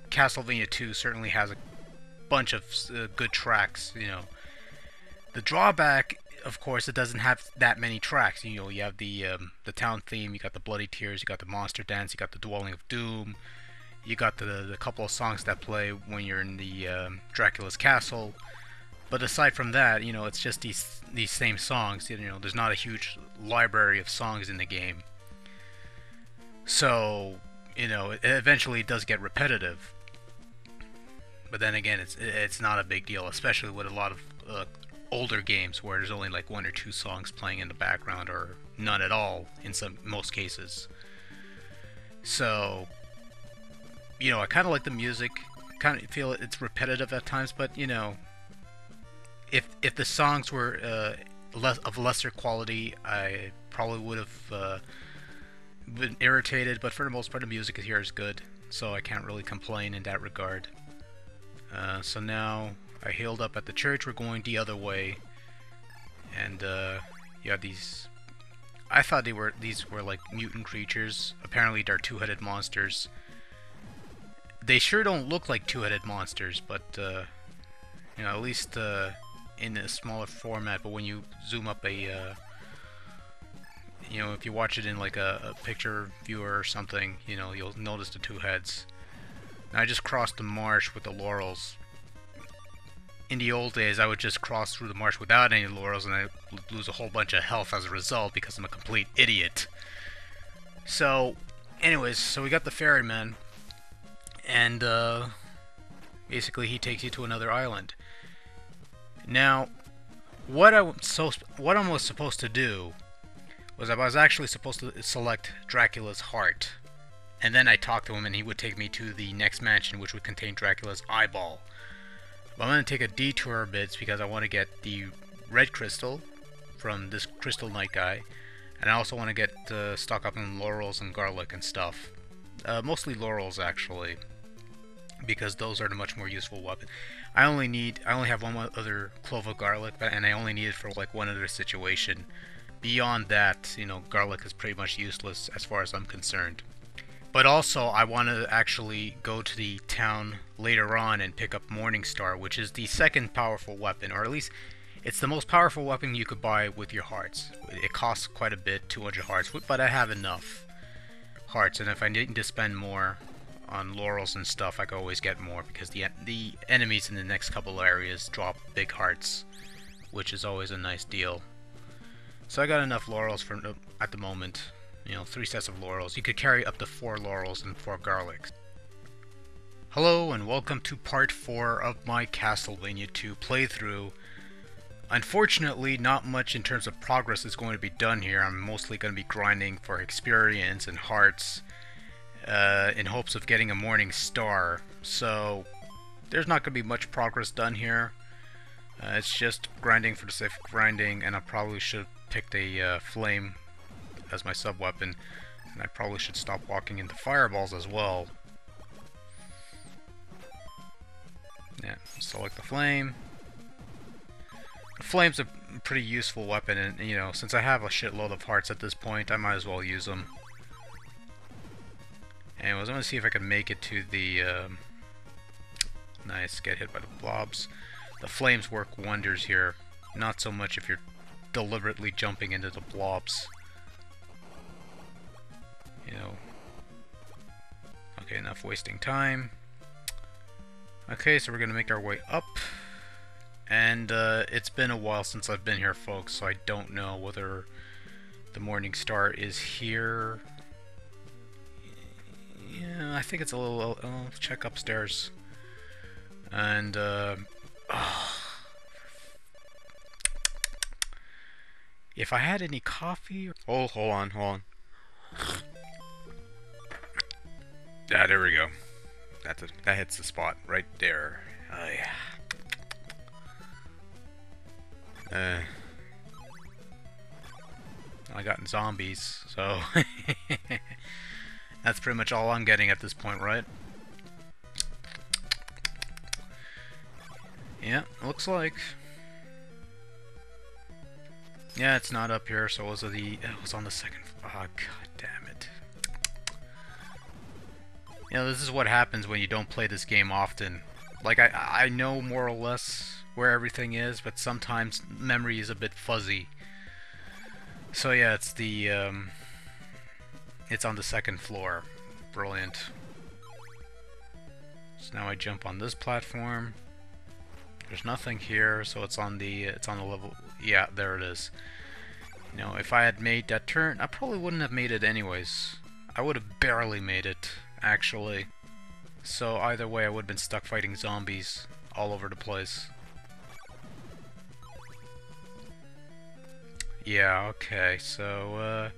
Castlevania II certainly has a bunch of good tracks. You know, the drawback, of course, it doesn't have that many tracks. You know, you have the town theme, you got the Bloody Tears, you got the Monster Dance, you got the Dwelling of Doom, you got the couple of songs that play when you're in the Dracula's castle. But aside from that, you know, it's just these same songs. You know, there's not a huge library of songs in the game. So, you know, eventually it does get repetitive. But then again, it's not a big deal, especially with a lot of older games where there's only like one or two songs playing in the background, or none at all in most cases. So, you know, I kind of like the music. Kind of feel it's repetitive at times, but you know, if the songs were of lesser quality, I probably would have been irritated. But for the most part, the music here is good, so I can't really complain in that regard. So now I healed up at the church. We're going the other way, and you have these. I thought these were like mutant creatures. Apparently, they're two-headed monsters. They sure don't look like two-headed monsters, but you know, at least in a smaller format. But when you zoom up a, you know, if you watch it in like a picture viewer or something, you know, you'll notice the two heads. And I just crossed the marsh with the laurels. In the old days, I would just cross through the marsh without any laurels, and I would lose a whole bunch of health as a result because I'm a complete idiot. So, anyways, so we got the ferryman, and basically he takes you to another island. Now, what I was supposed to do was I was actually supposed to select Dracula's heart, and then I talked to him, and he would take me to the next mansion, which would contain Dracula's eyeball. But I'm going to take a detour a bit because I want to get the red crystal from this Crystal Knight guy, and I also want to get stock up on laurels and garlic and stuff. Mostly laurels, actually, because those are the much more useful weapon. I only have one other clove of garlic, and I only need it for like one other situation. Beyond that, you know, garlic is pretty much useless as far as I'm concerned. But also, I want to actually go to the town later on and pick up Morningstar, which is the second powerful weapon, or at least it's the most powerful weapon you could buy with your hearts. It costs quite a bit, 200 hearts, but I have enough hearts, and if I need to spend more on laurels and stuff, I can always get more, because the enemies in the next couple areas drop big hearts, which is always a nice deal. So I got enough laurels for at the moment. You know, 3 sets of laurels. You could carry up to 4 laurels and 4 garlics. Hello and welcome to part 4 of my Castlevania II playthrough. Unfortunately, not much in terms of progress is going to be done here. I'm mostly going to be grinding for experience and hearts in hopes of getting a Morning Star. So there's not going to be much progress done here. It's just grinding for the sake of grinding, and I probably should have picked a flame as my sub-weapon, and I probably should stop walking into fireballs as well. Yeah, select the flame. The flame's a pretty useful weapon, and you know, since I have a shitload of hearts at this point, I might as well use them. Anyways, I'm gonna see if I can make it to the nice, get hit by the blobs. The flames work wonders here. Not so much if you're deliberately jumping into the blobs. You know. Okay, enough wasting time. Okay, so we're gonna make our way up. And it's been a while since I've been here, folks, so I don't know whether the Morning Star is here. Yeah, I think it's a little... I'll check upstairs. And, If I had any coffee... Oh, hold on, hold on. Ah, there we go. That hits the spot right there. Oh, yeah. I got zombies, so... That's pretty much all I'm getting at this point, right? Yeah, looks like. Yeah, it's not up here, so it was on the second... Oh, god damn it. You know, this is what happens when you don't play this game often. Like, I know more or less where everything is, but sometimes memory is a bit fuzzy. So yeah, it's it's on the second floor. Brilliant. So now I jump on this platform. There's nothing here, so it's on the level... Yeah, there it is. You know, if I had made that turn, I probably wouldn't have made it anyways. I would have barely made it, actually. So either way, I would have been stuck fighting zombies all over the place. Yeah, okay, so,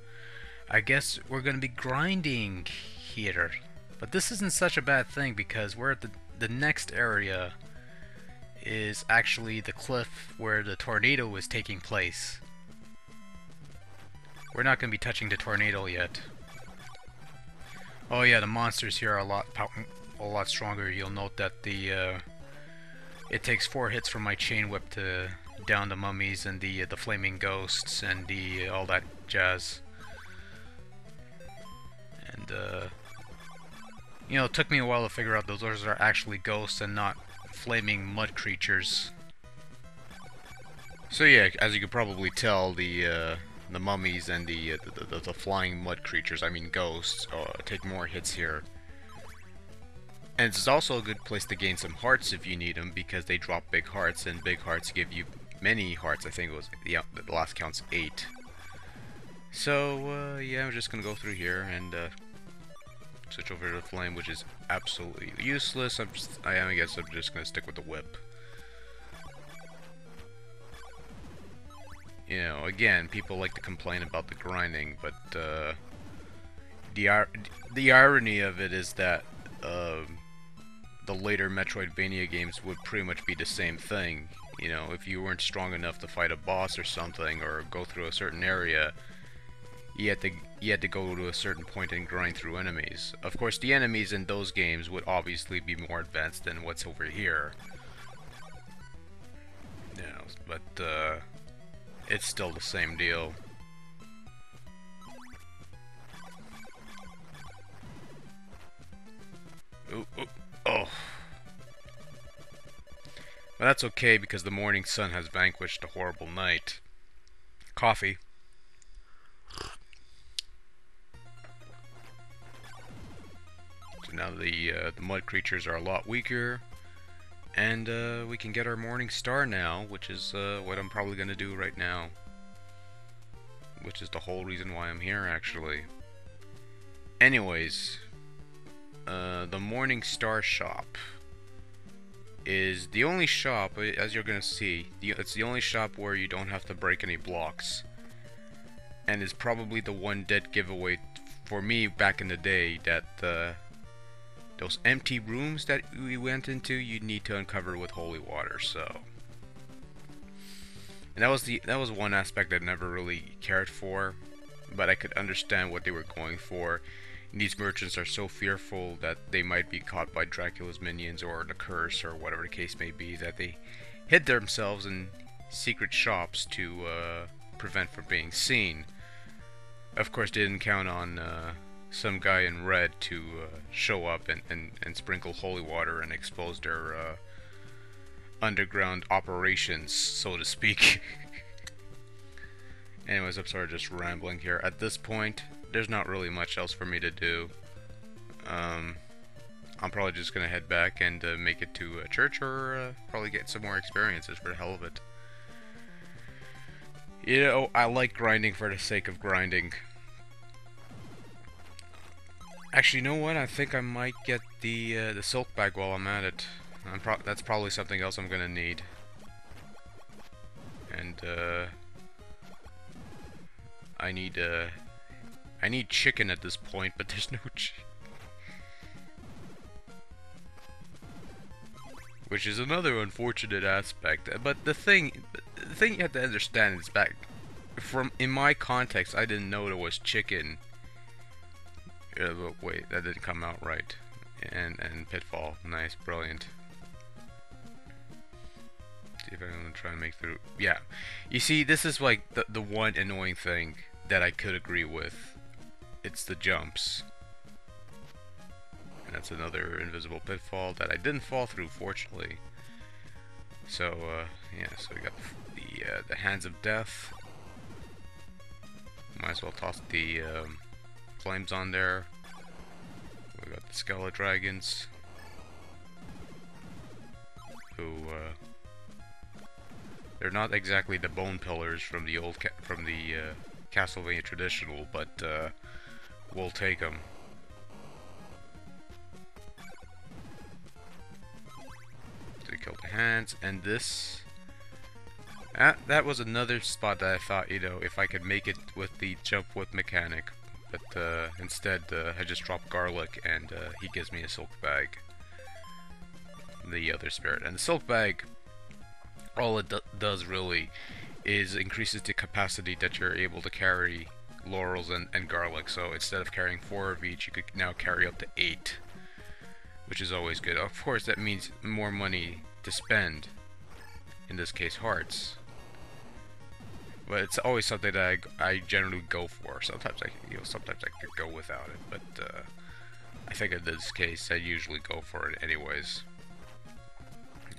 I guess we're gonna be grinding here. But this isn't such a bad thing, because we're at the next area is actually the cliff where the tornado was taking place. We're not gonna be touching the tornado yet. Oh yeah, the monsters here are a lot stronger. You'll note that it takes 4 hits from my chain whip to down the mummies and the flaming ghosts and all that jazz. And you know, it took me a while to figure out those are actually ghosts and not flaming mud creatures. So yeah, as you could probably tell, the mummies and the flying mud creatures, I mean ghosts, take more hits here. And it's also a good place to gain some hearts if you need them, because they drop big hearts, and big hearts give you many hearts. I think it was, yeah, the last count's 8. So, yeah, I'm just gonna go through here and switch over to the flame, which is absolutely useless. I guess I'm just gonna stick with the whip. You know, again, people like to complain about the grinding, but the irony of it is that the later Metroidvania games would pretty much be the same thing. You know, if you weren't strong enough to fight a boss or something, or go through a certain area, you had to go to a certain point and grind through enemies. Of course, the enemies in those games would obviously be more advanced than what's over here. You know, but it's still the same deal. Ooh, ooh, oh. But that's okay, because the morning sun has vanquished the horrible night. Coffee. So now the mud creatures are a lot weaker, and we can get our morning star now, which is what I'm probably gonna do right now. Which is the whole reason why I'm here, actually. Anyways, the Morning Star shop is the only shop, as you're gonna see, it's the only shop where you don't have to break any blocks. And it's probably the one dead giveaway for me back in the day, that those empty rooms that we went into, you need to uncover with holy water, so... And that was one aspect I never really cared for, but I could understand what they were going for. And these merchants are so fearful that they might be caught by Dracula's minions or the curse or whatever the case may be, that they hid themselves in secret shops to prevent from being seen. Of course, they didn't count on some guy in red to show up and sprinkle holy water and expose their underground operations, so to speak. Anyways, I'm sorry, just rambling here. At this point, there's not really much else for me to do. I'm probably just gonna head back and make it to a church, or probably get some more experiences for the hell of it. You know, I like grinding for the sake of grinding. Actually, you know what? I think I might get the silk bag while I'm at it. That's probably something else I'm gonna need. And I need chicken at this point, but there's no chicken. Which is another unfortunate aspect. But the thing you have to understand is back from in my context, I didn't know there was chicken. But wait, that didn't come out right. And pitfall, nice, brilliant. See if I'm gonna try and make through. Yeah, you see, this is like the one annoying thing that I could agree with. It's the jumps. And that's another invisible pitfall that I didn't fall through, fortunately. So yeah, so we got the hands of death. Might as well toss the flames on there. We got the skeleton dragons, who they're not exactly the bone pillars from the old Castlevania traditional, but we'll take them. So we killed the hands, and this. That was another spot that I thought, you know, if I could make it with the jump whip mechanic, but instead I just dropped garlic and he gives me a silk bag. The other spirit. And the silk bag, all it does really is increases the capacity that you're able to carry laurels and garlic. So instead of carrying 4 of each, you could now carry up to 8, which is always good. Of course, that means more money to spend, in this case hearts. But it's always something that I generally go for. Sometimes sometimes I could go without it, but I think in this case I usually go for it anyways.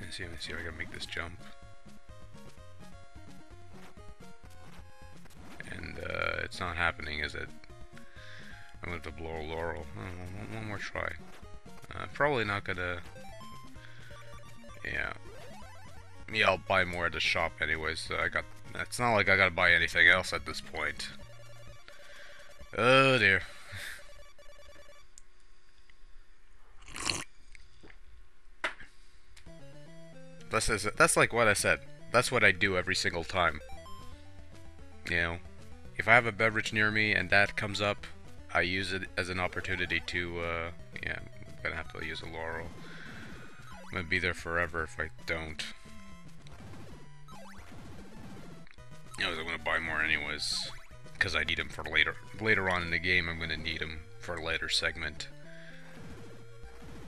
Let's see if I can make this jump. And it's not happening, is it? I'm going to blow a laurel. Oh, one more try. Probably not gonna. Yeah. Yeah, I'll buy more at the shop anyways. So it's not like I gotta buy anything else at this point. Oh dear. That's like what I said. That's what I do every single time. You know, if I have a beverage near me and that comes up, I use it as an opportunity to, yeah, I'm gonna have to use a laurel. I'm gonna be there forever if I don't. I'm gonna buy more anyways, because I need them for later on in the game. I'm gonna need them for a later segment.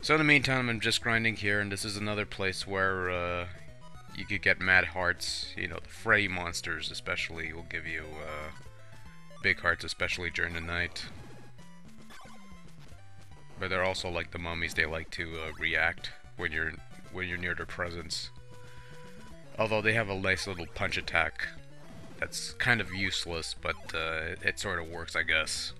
So in the meantime, I'm just grinding here, and this is another place where you could get mad hearts. You know, the Freddy monsters especially will give you big hearts, especially during the night. But they're also like the mummies; they like to react when you're near their presence. Although they have a nice little punch attack. That's kind of useless, but it sort of works, I guess.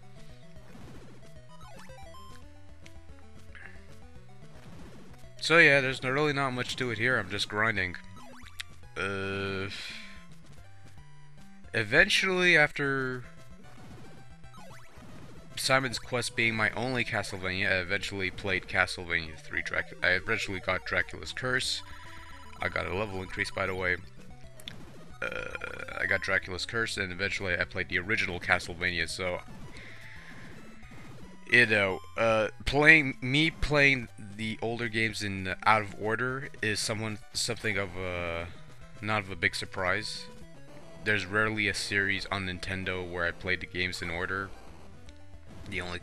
So yeah, there's really not much to it here. I'm just grinding. Eventually, after Simon's Quest being my only Castlevania, I eventually played Castlevania III. I eventually got Dracula's Curse. I got a level increase, by the way. I got Dracula's Curse, and eventually I played the original Castlevania, so you know, playing the older games in out of order is something of a not of a big surprise. There's rarely a series on Nintendo where I played the games in order. The only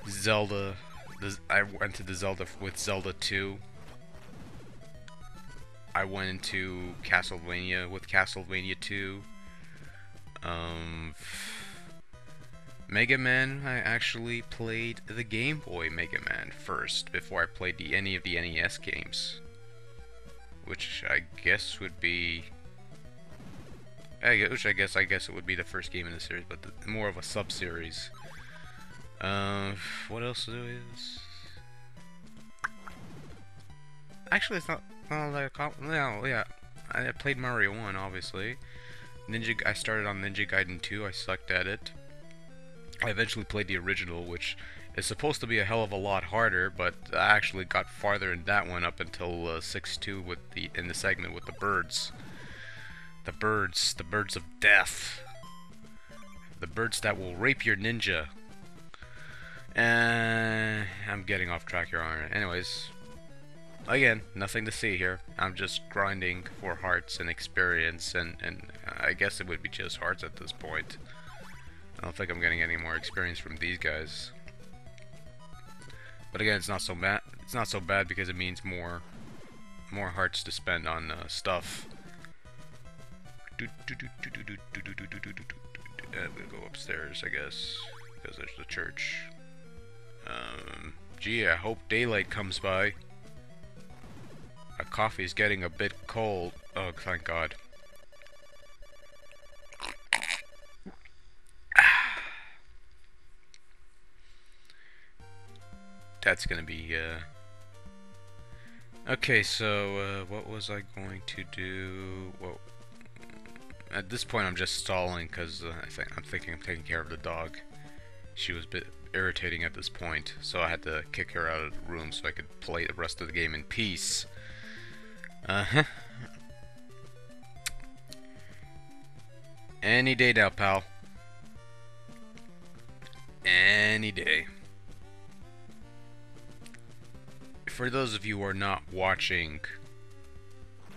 Zelda, I went to the Zelda with Zelda 2. I went into Castlevania with Castlevania 2. Mega Man, I actually played the Game Boy Mega Man first before I played any of the NES games, which I guess would be, I guess it would be the first game in the series, but more of a sub-series. What else is? Actually, it's not. Oh, no, yeah. I played Mario 1, obviously. I started on Ninja Gaiden 2, I sucked at it. I eventually played the original, which is supposed to be a hell of a lot harder, but I actually got farther in that one up until 6-2 in the segment with the birds. The birds of death. The birds that will rape your ninja. And I'm getting off track here, aren't I? Anyways, again, nothing to see here. I'm just grinding for hearts and experience, and I guess it would be just hearts at this point. I don't think I'm getting any more experience from these guys. But again, it's not so bad. It's not so bad because it means more hearts to spend on stuff. I'm gonna go upstairs, I guess, because there's the church. Gee, I hope daylight comes by. My coffee's getting a bit cold. Oh, thank God. That's gonna be, Okay, so, what was I going to do? Well, at this point I'm just stalling, because I'm thinking I'm taking care of the dog. She was a bit irritating at this point, so I had to kick her out of the room so I could play the rest of the game in peace. Any day now, pal. Any day. For those of you who are not watching,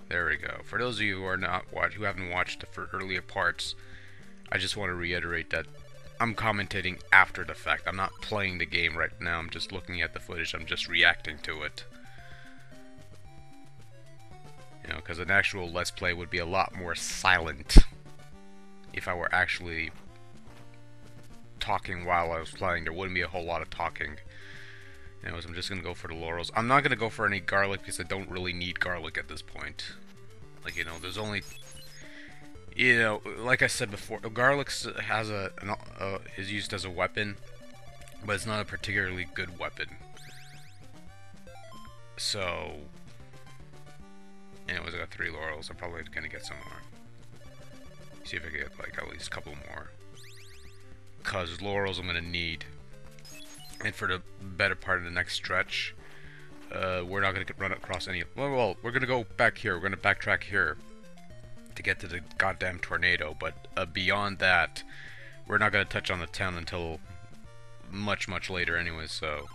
there we go. For those of you who are not who haven't watched the earlier parts, I just want to reiterate that I'm commentating after the fact. I'm not playing the game right now. I'm just looking at the footage. I'm just reacting to it. You know, because an actual Let's Play would be a lot more silent if I were actually talking while I was playing. There wouldn't be a whole lot of talking. Anyways, I'm just gonna go for the laurels. I'm not gonna go for any garlic because I don't really need garlic at this point. Like, you know, there's only... You know, like I said before, garlic has is used as a weapon, but it's not a particularly good weapon. So, anyways, I got 3 laurels. I'm probably gonna get some more. See if I can get like at least a couple more, cause laurels I'm gonna need. And for the better part of the next stretch, we're not gonna run across any. Well, we're gonna go back here. We're gonna backtrack here to get to the goddamn tornado, but beyond that, we're not gonna touch on the town until much later anyway. So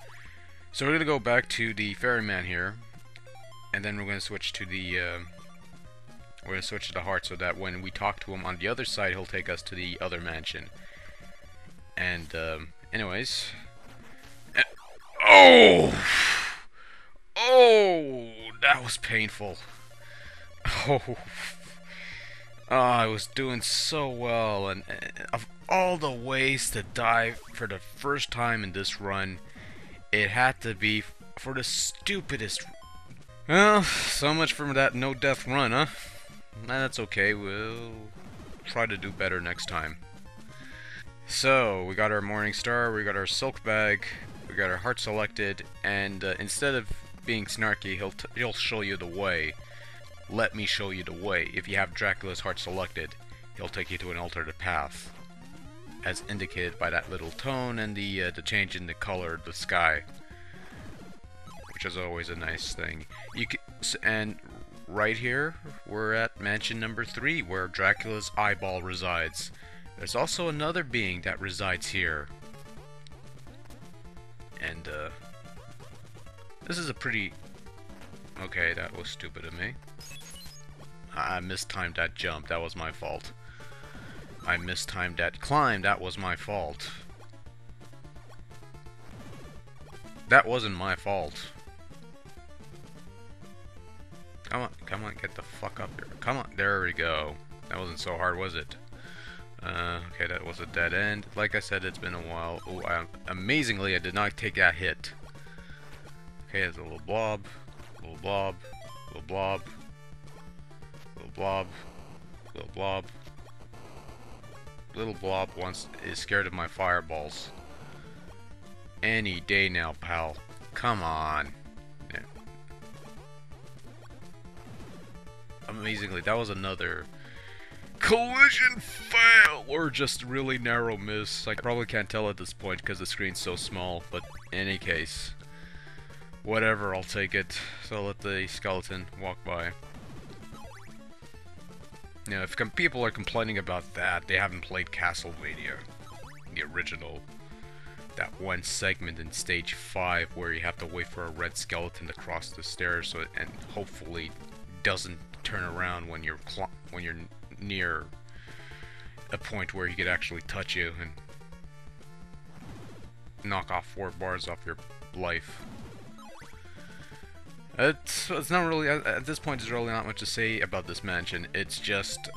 we're gonna go back to the ferryman here, and then we're gonna switch to the heart, so that when we talk to him on the other side, he'll take us to the other mansion. And anyways, oh, that was painful. I was doing so well, and of all the ways to die for the first time in this run, it had to be for the stupidest. Well, so much for that no-death run, huh? That's okay, we'll try to do better next time. So, we got our Morning Star, we got our Silk Bag, we got our heart selected, and instead of being snarky, he'll show you the way. Let me show you the way. If you have Dracula's heart selected, he'll take you to an alternate path, as indicated by that little tone and the change in the color of the sky, which is always a nice thing. And right here, we're at mansion number 3, where Dracula's eyeball resides. There's also another being that resides here. And, this is a pretty... Okay, that was stupid of me. I mistimed that jump, that was my fault. I mistimed that climb, that was my fault. That wasn't my fault. Come on, get the fuck up here. Come on, there we go. That wasn't so hard, was it? Okay, that was a dead end. Like I said, it's been a while. Ooh, amazingly, I did not take that hit. Okay, there's a little blob, little blob, little blob, little blob, little blob. Little blob is scared of my fireballs. Any day now, pal. Come on. Yeah. Amazingly, that was another collision fail, or just really narrow miss. I probably can't tell at this point because the screen's so small, but in any case, whatever, I'll take it. So I'll let the skeleton walk by. You know, if people are complaining about that, they haven't played Castlevania, the original. That one segment in stage 5 where you have to wait for a red skeleton to cross the stairs, so and hopefully doesn't turn around when you're near a point where he could actually touch you and knock off 4 bars off your life. It's not really, at this point there's really not much to say about this mansion. It's just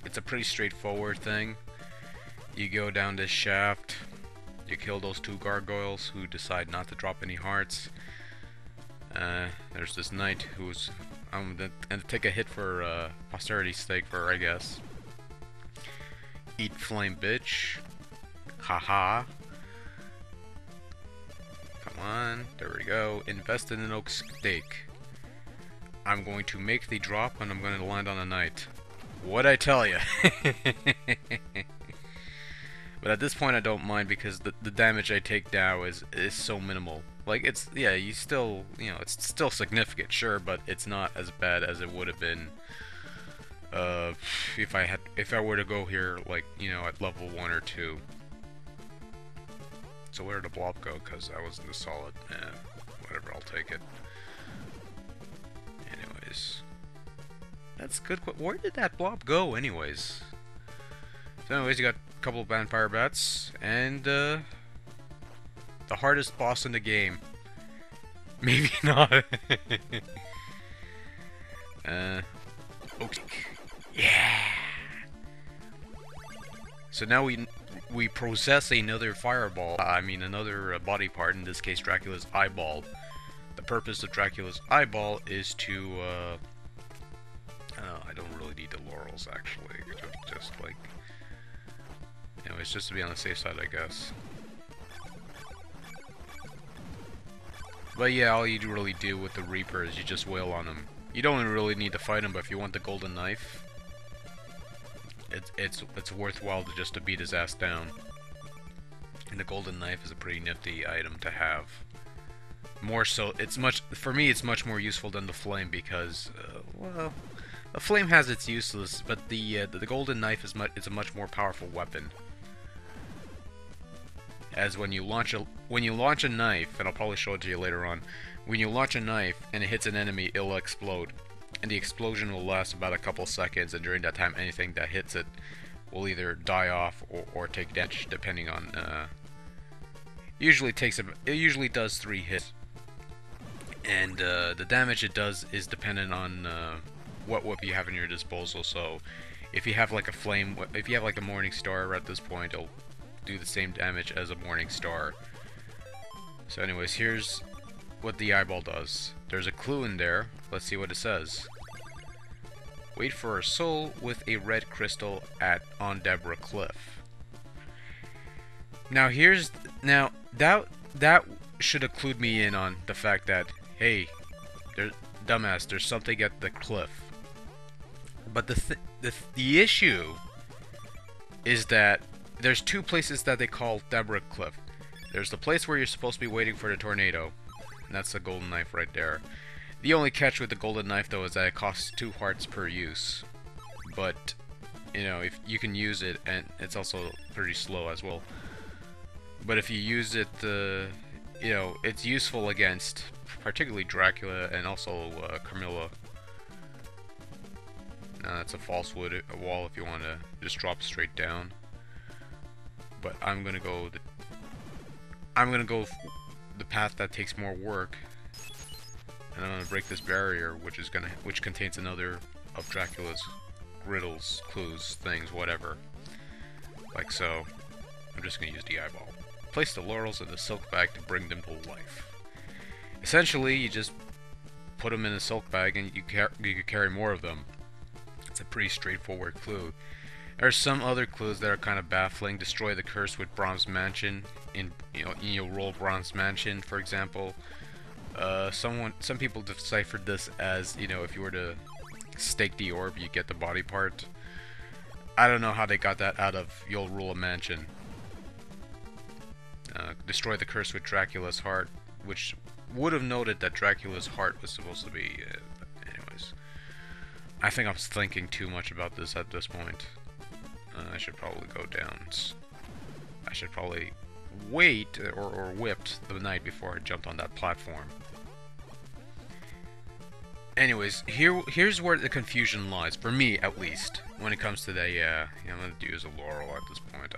it's a pretty straightforward thing. You go down this shaft, you kill those 2 gargoyles who decide not to drop any hearts. There's this knight who's and take a hit for posterity's sake for, I guess. Eat flame, bitch. Haha. Come on, there we go. Invest in an oak stake. I'm going to make the drop and I'm going to land on a knight. What'd I tell you? But at this point I don't mind because the damage I take now is so minimal. Like, it's, yeah, you still, you know, it's still significant, sure, but it's not as bad as it would have been if I were to go here, like, you know, at level 1 or 2. So where did the blob go? Because I wasn't a solid. Whatever, I'll take it. Anyways, that's good. Where did that blob go, anyways? So anyways, you got a couple of vampire bats and the hardest boss in the game. Maybe not. Okay. Yeah. So now we possess another fireball. I mean another body part. In this case, Dracula's eyeball. The purpose of Dracula's eyeball is to. I don't really need the laurels actually. Just like. You know, it's just to be on the safe side, I guess. But yeah, all you really do with the Reaper is you just wail on him. You don't really need to fight him, but if you want the golden knife, it's worthwhile just to beat his ass down. And the golden knife is a pretty nifty item to have. More so, for me, it's much more useful than the flame because, well, the flame has its uses, but the golden knife is a much more powerful weapon. As when you launch a knife, and I'll probably show it to you later on, when you launch a knife and it hits an enemy, it'll explode. And the explosion will last about a couple seconds, and during that time anything that hits it will either die off or take damage, depending on, it usually does 3 hits. And the damage it does is dependent on what whip you have in your disposal. So if you have like a Morning Star at this point, it'll do the same damage as a Morning Star. So anyways, here's what the eyeball does. There's a clue in there. Let's see what it says. Wait for a soul with a red crystal on Deborah Cliff. Now that should have clued me in on the fact that, hey, dumbass, there's something at the cliff. But the issue is that there's 2 places that they call Deborah Cliff. There's the place where you're supposed to be waiting for the tornado, and that's the golden knife right there. The only catch with the golden knife, though, is that it costs 2 hearts per use. But, you know, if you can use it, and it's also pretty slow as well. But if you use it, you know, it's useful against particularly Dracula and also Carmilla. Now that's a false wood wall if you want to just drop straight down. But I'm gonna go the path that takes more work, and I'm gonna break this barrier, which contains another of Dracula's riddles, clues, things, whatever. Like so. I'm just gonna use the eyeball. Place the laurels in the silk bag to bring them to life. Essentially, you just put them in a silk bag, and you can carry more of them. It's a pretty straightforward clue. There are some other clues that are kind of baffling. Destroy the curse with Bronze Mansion. You'll roll Bronze Mansion, for example. Some people deciphered this as, you know, if you were to stake the orb, you get the body part. I don't know how they got that out of You'll Rule a Mansion. Destroy the curse with Dracula's heart, which would have noted that Dracula's heart was supposed to be. Anyways, I think I was thinking too much about this at this point. I should probably go down. I should probably wait or whipped the night before I jumped on that platform. Anyways, here's where the confusion lies, for me at least, when it comes to that. Yeah, I'm gonna use a laurel at this point.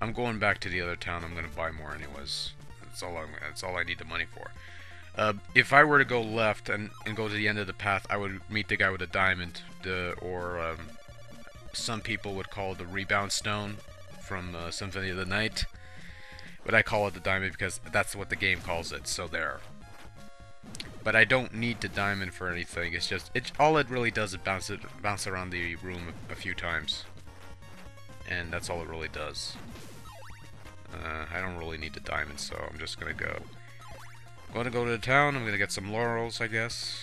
I'm going back to the other town. I'm gonna buy more anyways. That's all I need the money for. If I were to go left and go to the end of the path, I would meet the guy with a diamond, or some people would call it the rebound stone from Symphony of the Night, but I call it the diamond because that's what the game calls it. So there. But I don't need the diamond for anything. It's just all it really does is bounce around the room a few times, and that's all it really does. I don't really need the diamond, so I'm just gonna go. I'm gonna go to the town. I'm gonna get some laurels, I guess.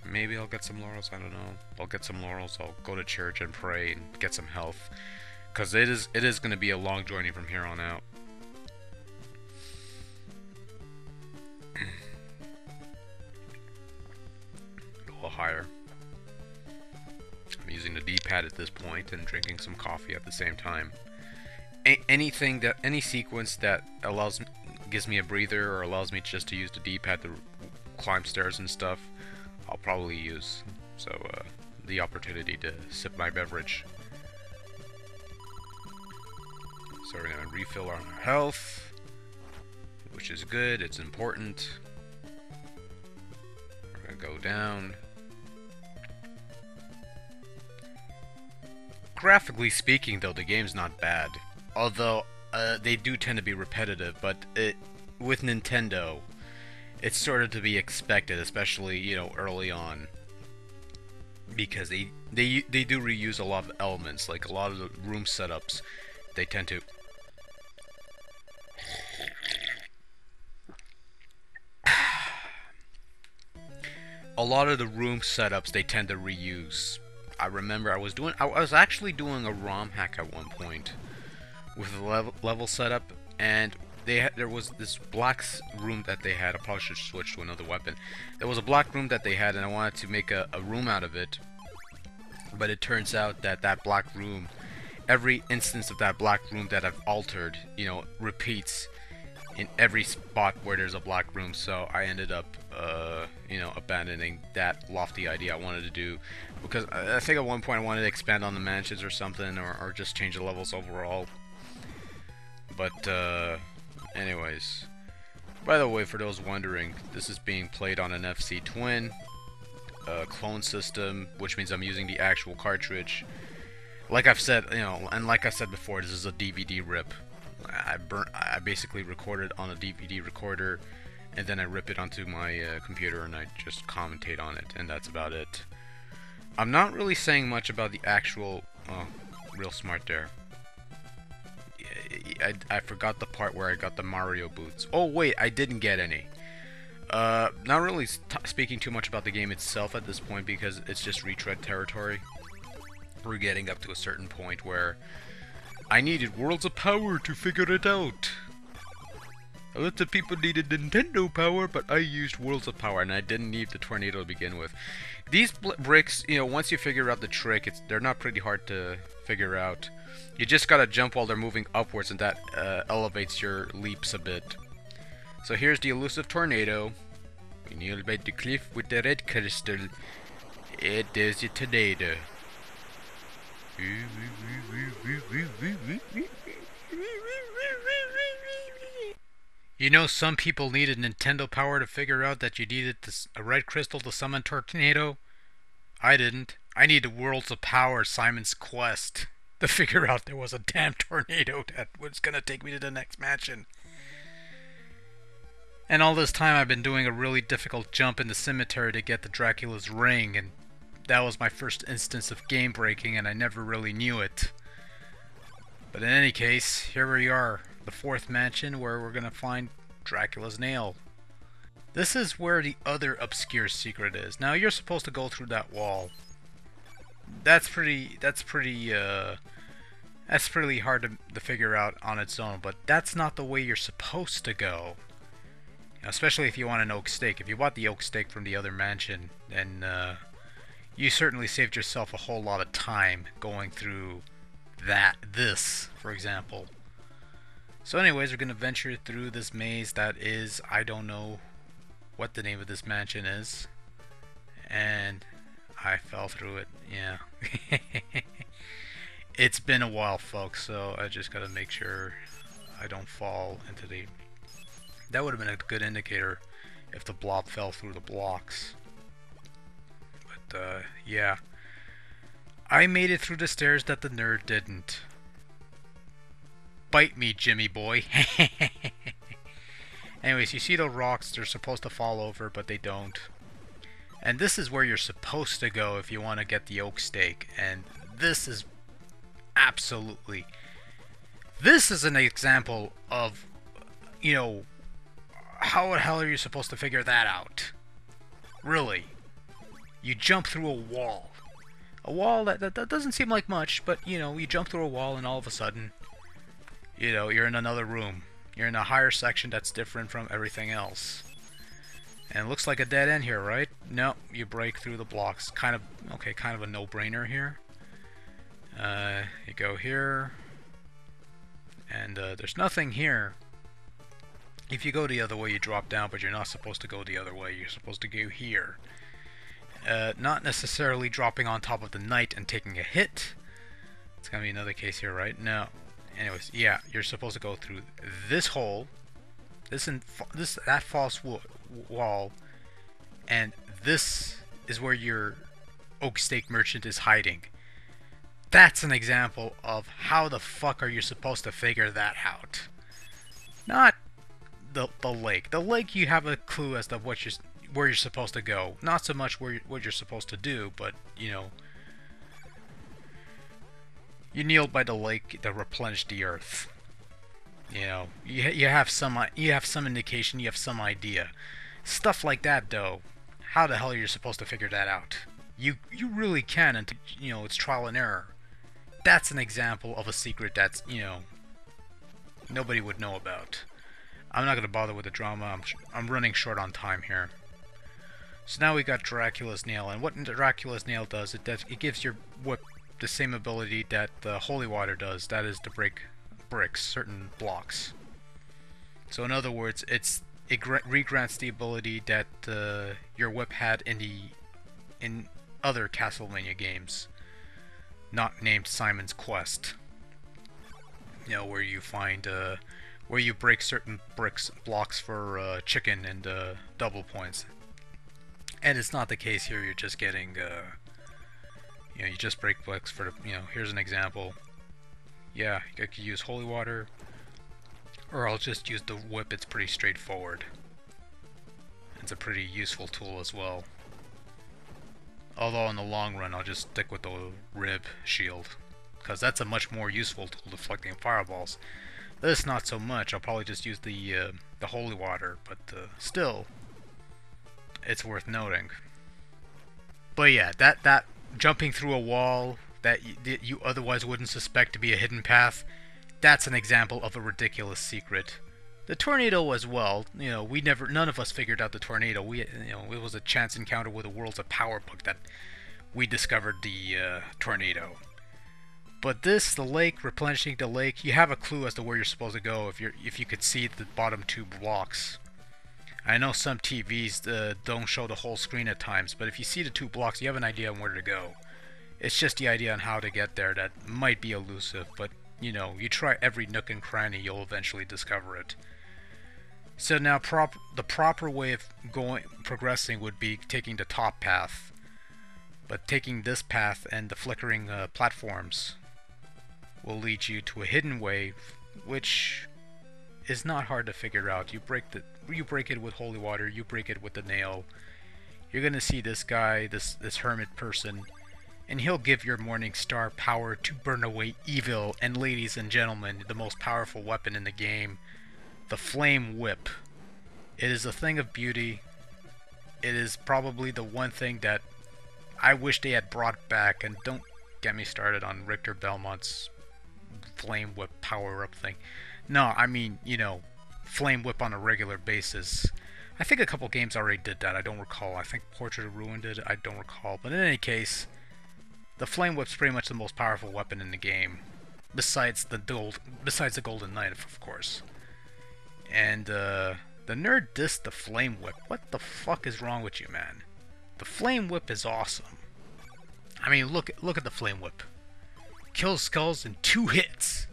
Maybe I'll get some laurels. I don't know. I'll get some laurels. I'll go to church and pray and get some health, because it is gonna be a long journey from here on out. A little higher. I'm using the D-pad at this point and drinking some coffee at the same time. Any sequence that gives me a breather or allows me just to use the D-pad to climb stairs and stuff, I'll probably use. So the opportunity to sip my beverage. So we're gonna refill our health, which is good. It's important. We're gonna go down. Graphically speaking, though, the game's not bad. Although, they do tend to be repetitive, but with Nintendo, it's sort of to be expected, especially, you know, early on. Because they do reuse a lot of elements, like a lot of the room setups, they tend to... A lot of the room setups, they tend to reuse. I remember I was actually doing a ROM hack at one point with the level setup, and there was this black room that they had. I probably should switch to another weapon. There was a black room that they had, and I wanted to make a room out of it. But it turns out that that black room, every instance of that black room that I've altered, you know, repeats in every spot where there's a black room. So I ended up, you know, abandoning that lofty idea I wanted to do, because I think at one point I wanted to expand on the mansions or something, or just change the levels overall. But anyways, by the way, for those wondering, this is being played on an FC Twin clone system, which means I'm using the actual cartridge. Like I've said, you know, and like I said before, this is a DVD rip. I basically recorded on a DVD recorder, and then I rip it onto my computer and I just commentate on it, and that's about it. I'm not really saying much about the actual... Oh, real smart there. I forgot the part where I got the Mario boots. Oh wait, I didn't get any. Not really speaking too much about the game itself at this point, because it's just retread territory. We're getting up to a certain point where I needed Worlds of Power to figure it out. A lot of people needed Nintendo Power, but I used Worlds of Power, and I didn't need the tornado to begin with. These bricks, you know, once you figure out the trick, they're not pretty hard to figure out. You just gotta jump while they're moving upwards, and that elevates your leaps a bit. So here's the elusive tornado. We kneel by the cliff with the red crystal. It is a tornado. You know, some people needed Nintendo Power to figure out that you needed a red crystal to summon Tornado. I didn't. I needed Worlds of Power, Simon's Quest, to figure out there was a damn tornado that was gonna take me to the next mansion. And all this time I've been doing a really difficult jump in the cemetery to get the Dracula's ring, and that was my first instance of game breaking, and I never really knew it. But in any case, here we are, the fourth mansion where we're gonna find Dracula's nail. This is where the other obscure secret is. Now you're supposed to go through that wall. That's pretty hard to figure out on its own, but that's not the way you're supposed to go. Especially if you want an oak steak. If you bought the oak steak from the other mansion, then you certainly saved yourself a whole lot of time going through this, for example. So anyways, we're going to venture through this maze that is, I don't know what the name of this mansion is. And I fell through it, yeah. It's been a while, folks, so I just gotta make sure I don't fall into the... That would have been a good indicator if the blob fell through the blocks. But, yeah. I made it through the stairs that the nerd didn't. Bite me, Jimmy boy. Anyways, you see the rocks, they're supposed to fall over, but they don't. And this is where you're supposed to go if you want to get the oak stake. And this is absolutely... This is an example of, you know, how the hell are you supposed to figure that out? Really. You jump through a wall. A wall that doesn't seem like much, but, you know, you jump through a wall and all of a sudden, you know, you're in another room. You're in a higher section that's different from everything else. And it looks like a dead end here, right? No, you break through the blocks. Kind of a no-brainer here. You go here. And there's nothing here. If you go the other way, you drop down, but you're not supposed to go the other way. You're supposed to go here. Not necessarily dropping on top of the knight and taking a hit. It's gonna be another case here, right? No. Anyways, yeah, you're supposed to go through this hole. That false wall, and this is where your oak stake merchant is hiding. That's an example of how the fuck are you supposed to figure that out. Not the lake. The lake, you have a clue as to where you're supposed to go. Not so much what you're supposed to do, but you know, you kneel by the lake to replenish the earth. You know, you have some indication, you have some idea. Stuff like that, though, how the hell are you supposed to figure that out? You really can, and you know, it's trial and error. That's an example of a secret that's, you know, nobody would know about. I'm not gonna bother with the drama. I'm running short on time here. So now we got Dracula's Nail, and what Dracula's Nail does, it gives your whip the same ability that the Holy Water does. That is to break bricks, certain blocks. So in other words, it regrants the ability that your whip had in other Castlevania games, not named Simon's Quest. You know, where you find where you break certain blocks for chicken and double points. And it's not the case here. You're just getting you know, you just break blocks for the, you know, here's an example. Yeah, I could use holy water, or I'll just use the whip. It's pretty straightforward. It's a pretty useful tool as well. Although in the long run, I'll just stick with the rib shield, because that's a much more useful tool deflecting fireballs. This not so much. I'll probably just use the holy water, but still, it's worth noting. But yeah, that jumping through a wall that you otherwise wouldn't suspect to be a hidden path, that's an example of a ridiculous secret. The tornado as well, you know, none of us figured out the tornado. You know, it was a chance encounter with the Worlds of Power book that we discovered the tornado. But this, the lake, replenishing the lake, you have a clue as to where you're supposed to go if you could see the bottom two blocks. I know some TVs don't show the whole screen at times, but if you see the two blocks, you have an idea on where to go. It's just the idea on how to get there that might be elusive, but you know, you try every nook and cranny, you'll eventually discover it. So now the proper way of progressing would be taking the top path. But taking this path and the flickering platforms will lead you to a hidden way, which is not hard to figure out. You break it with holy water, you break it with the nail. You're gonna see this guy, this hermit person, and he'll give your morning star power to burn away evil. And ladies and gentlemen, the most powerful weapon in the game, the flame whip. It is a thing of beauty. It is probably the one thing that I wish they had brought back, and don't get me started on Richter Belmont's flame whip power up thing. No, I mean, you know, flame whip on a regular basis. I think a couple games already did that. I don't recall. I think Portrait of Ruin did. I don't recall. But in any case, the Flame Whip's pretty much the most powerful weapon in the game, besides the Golden Knight, of course. And the nerd dissed the Flame Whip. What the fuck is wrong with you, man? The Flame Whip is awesome. I mean, look at the Flame Whip. Kills skulls in 2 hits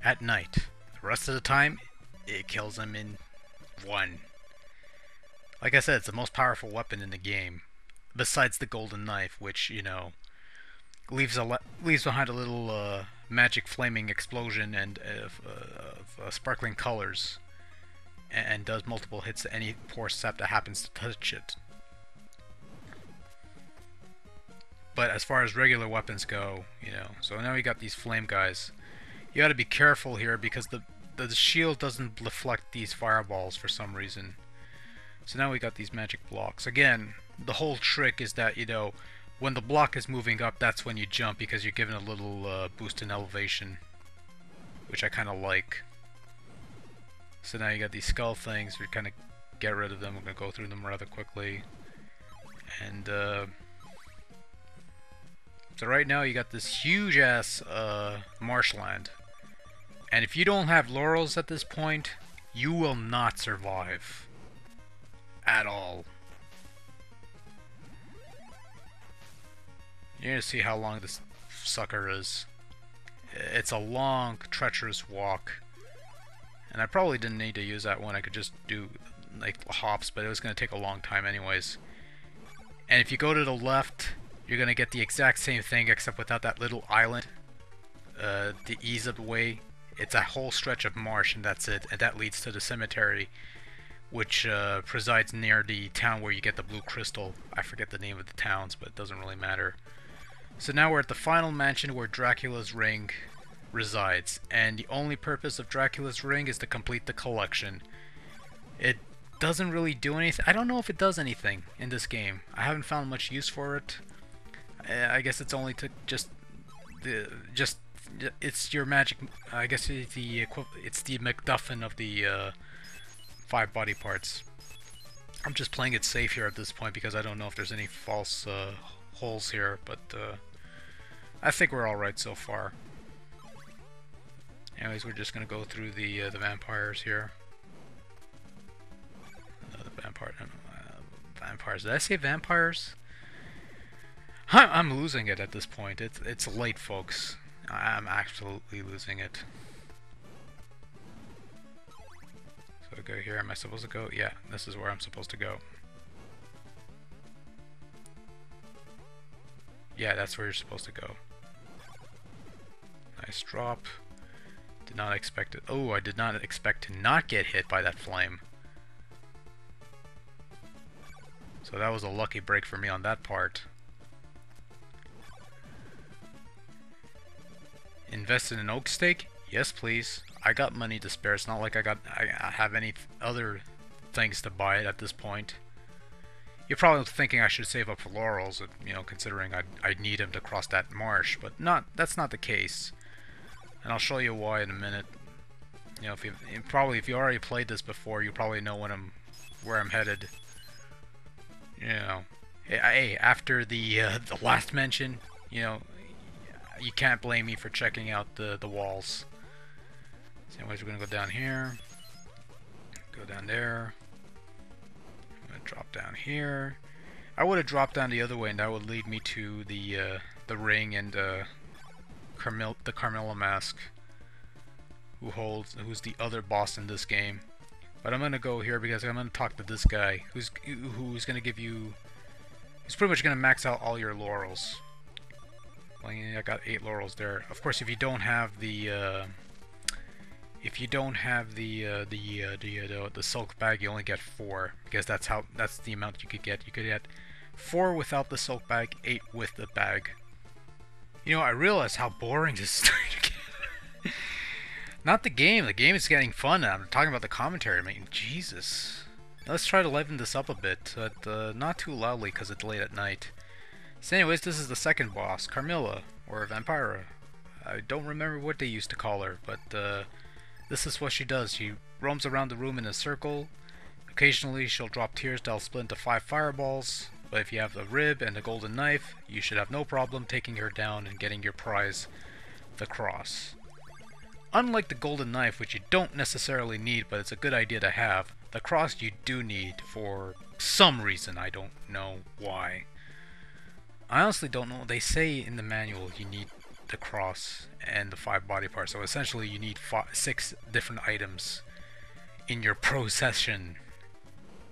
at night. The rest of the time, it kills them in 1. Like I said, it's the most powerful weapon in the game, besides the Golden Knife, which, you know, leaves behind a little magic flaming explosion and sparkling colors, and does multiple hits to any poor sap that happens to touch it. But as far as regular weapons go, you know, so now we got these flame guys. You gotta be careful here because the shield doesn't deflect these fireballs for some reason. So now we got these magic blocks. Again, the whole trick is that, you know, when the block is moving up, that's when you jump because you're given a little boost in elevation, which I kind of like. So now you got these skull things. We kind of get rid of them. We're gonna go through them rather quickly. And so right now you got this huge ass marshland, and if you don't have laurels at this point, you will not survive at all. You're gonna see how long this sucker is. It's a long, treacherous walk. And I probably didn't need to use that one. I could just do like hops, but it was gonna take a long time anyways. And if you go to the left, you're gonna get the exact same thing except without that little island to ease up the way. It's a whole stretch of marsh and that's it. And that leads to the cemetery, which presides near the town where you get the blue crystal. I forget the name of the towns, but it doesn't really matter. So now we're at the final mansion where Dracula's ring resides, and the only purpose of Dracula's ring is to complete the collection. It doesn't really do anything. I don't know if it does anything in this game. I haven't found much use for it. I guess it's only to it's your magic. I guess it's the MacGuffin of the 5 body parts. I'm just playing it safe here at this point because I don't know if there's any false holes here, but I think we're all right so far. Anyways, we're just gonna go through the vampires here. The vampires. Did I say vampires? I'm losing it at this point. It's late, folks. I'm absolutely losing it. So I go here. Am I supposed to go? Yeah, this is where I'm supposed to go. Yeah, that's where you're supposed to go. Nice drop. Did not expect it. Oh, I did not expect to not get hit by that flame. So that was a lucky break for me on that part. Invest in an oak stake? Yes, please. I got money to spare. It's not like I have any other things to buy it at this point. You're probably thinking I should save up for laurels, you know, considering I'd need them to cross that marsh, but that's not the case. And I'll show you why in a minute. You know, if you already played this before, you probably know where I'm headed. You know, hey, after the last mention, you know, you can't blame me for checking out the walls. So anyways, we're gonna go down here, go down there. I'm gonna drop down here. I would have dropped down the other way, and that would lead me to the ring and the Carmilla mask, who's the other boss in this game. But I'm gonna go here because I'm gonna talk to this guy who's gonna give you. He's pretty much gonna max out all your laurels. Well, yeah, I got 8 laurels there. Of course, if you don't have the silk bag, you only get 4 because that's the amount you could get. You could get 4 without the silk bag, 8 with the bag. You know, I realize how boring this is starting to get. Not the game. The game is getting fun. I'm talking about the commentary. I mean, Jesus. Let's try to liven this up a bit, but not too loudly because it's late at night. So anyways, this is the second boss, Carmilla, or Vampira. I don't remember what they used to call her, but this is what she does. She roams around the room in a circle, Occasionally, she'll drop tears that'll split into 5 fireballs, but if you have the rib and the golden knife, you should have no problem taking her down and getting your prize, the cross. Unlike the golden knife, which you don't necessarily need, but it's a good idea to have, the cross you do need for some reason. I don't know why. I honestly don't know. They say in the manual you need the cross and the 5 body parts, so essentially you need 6 different items in your procession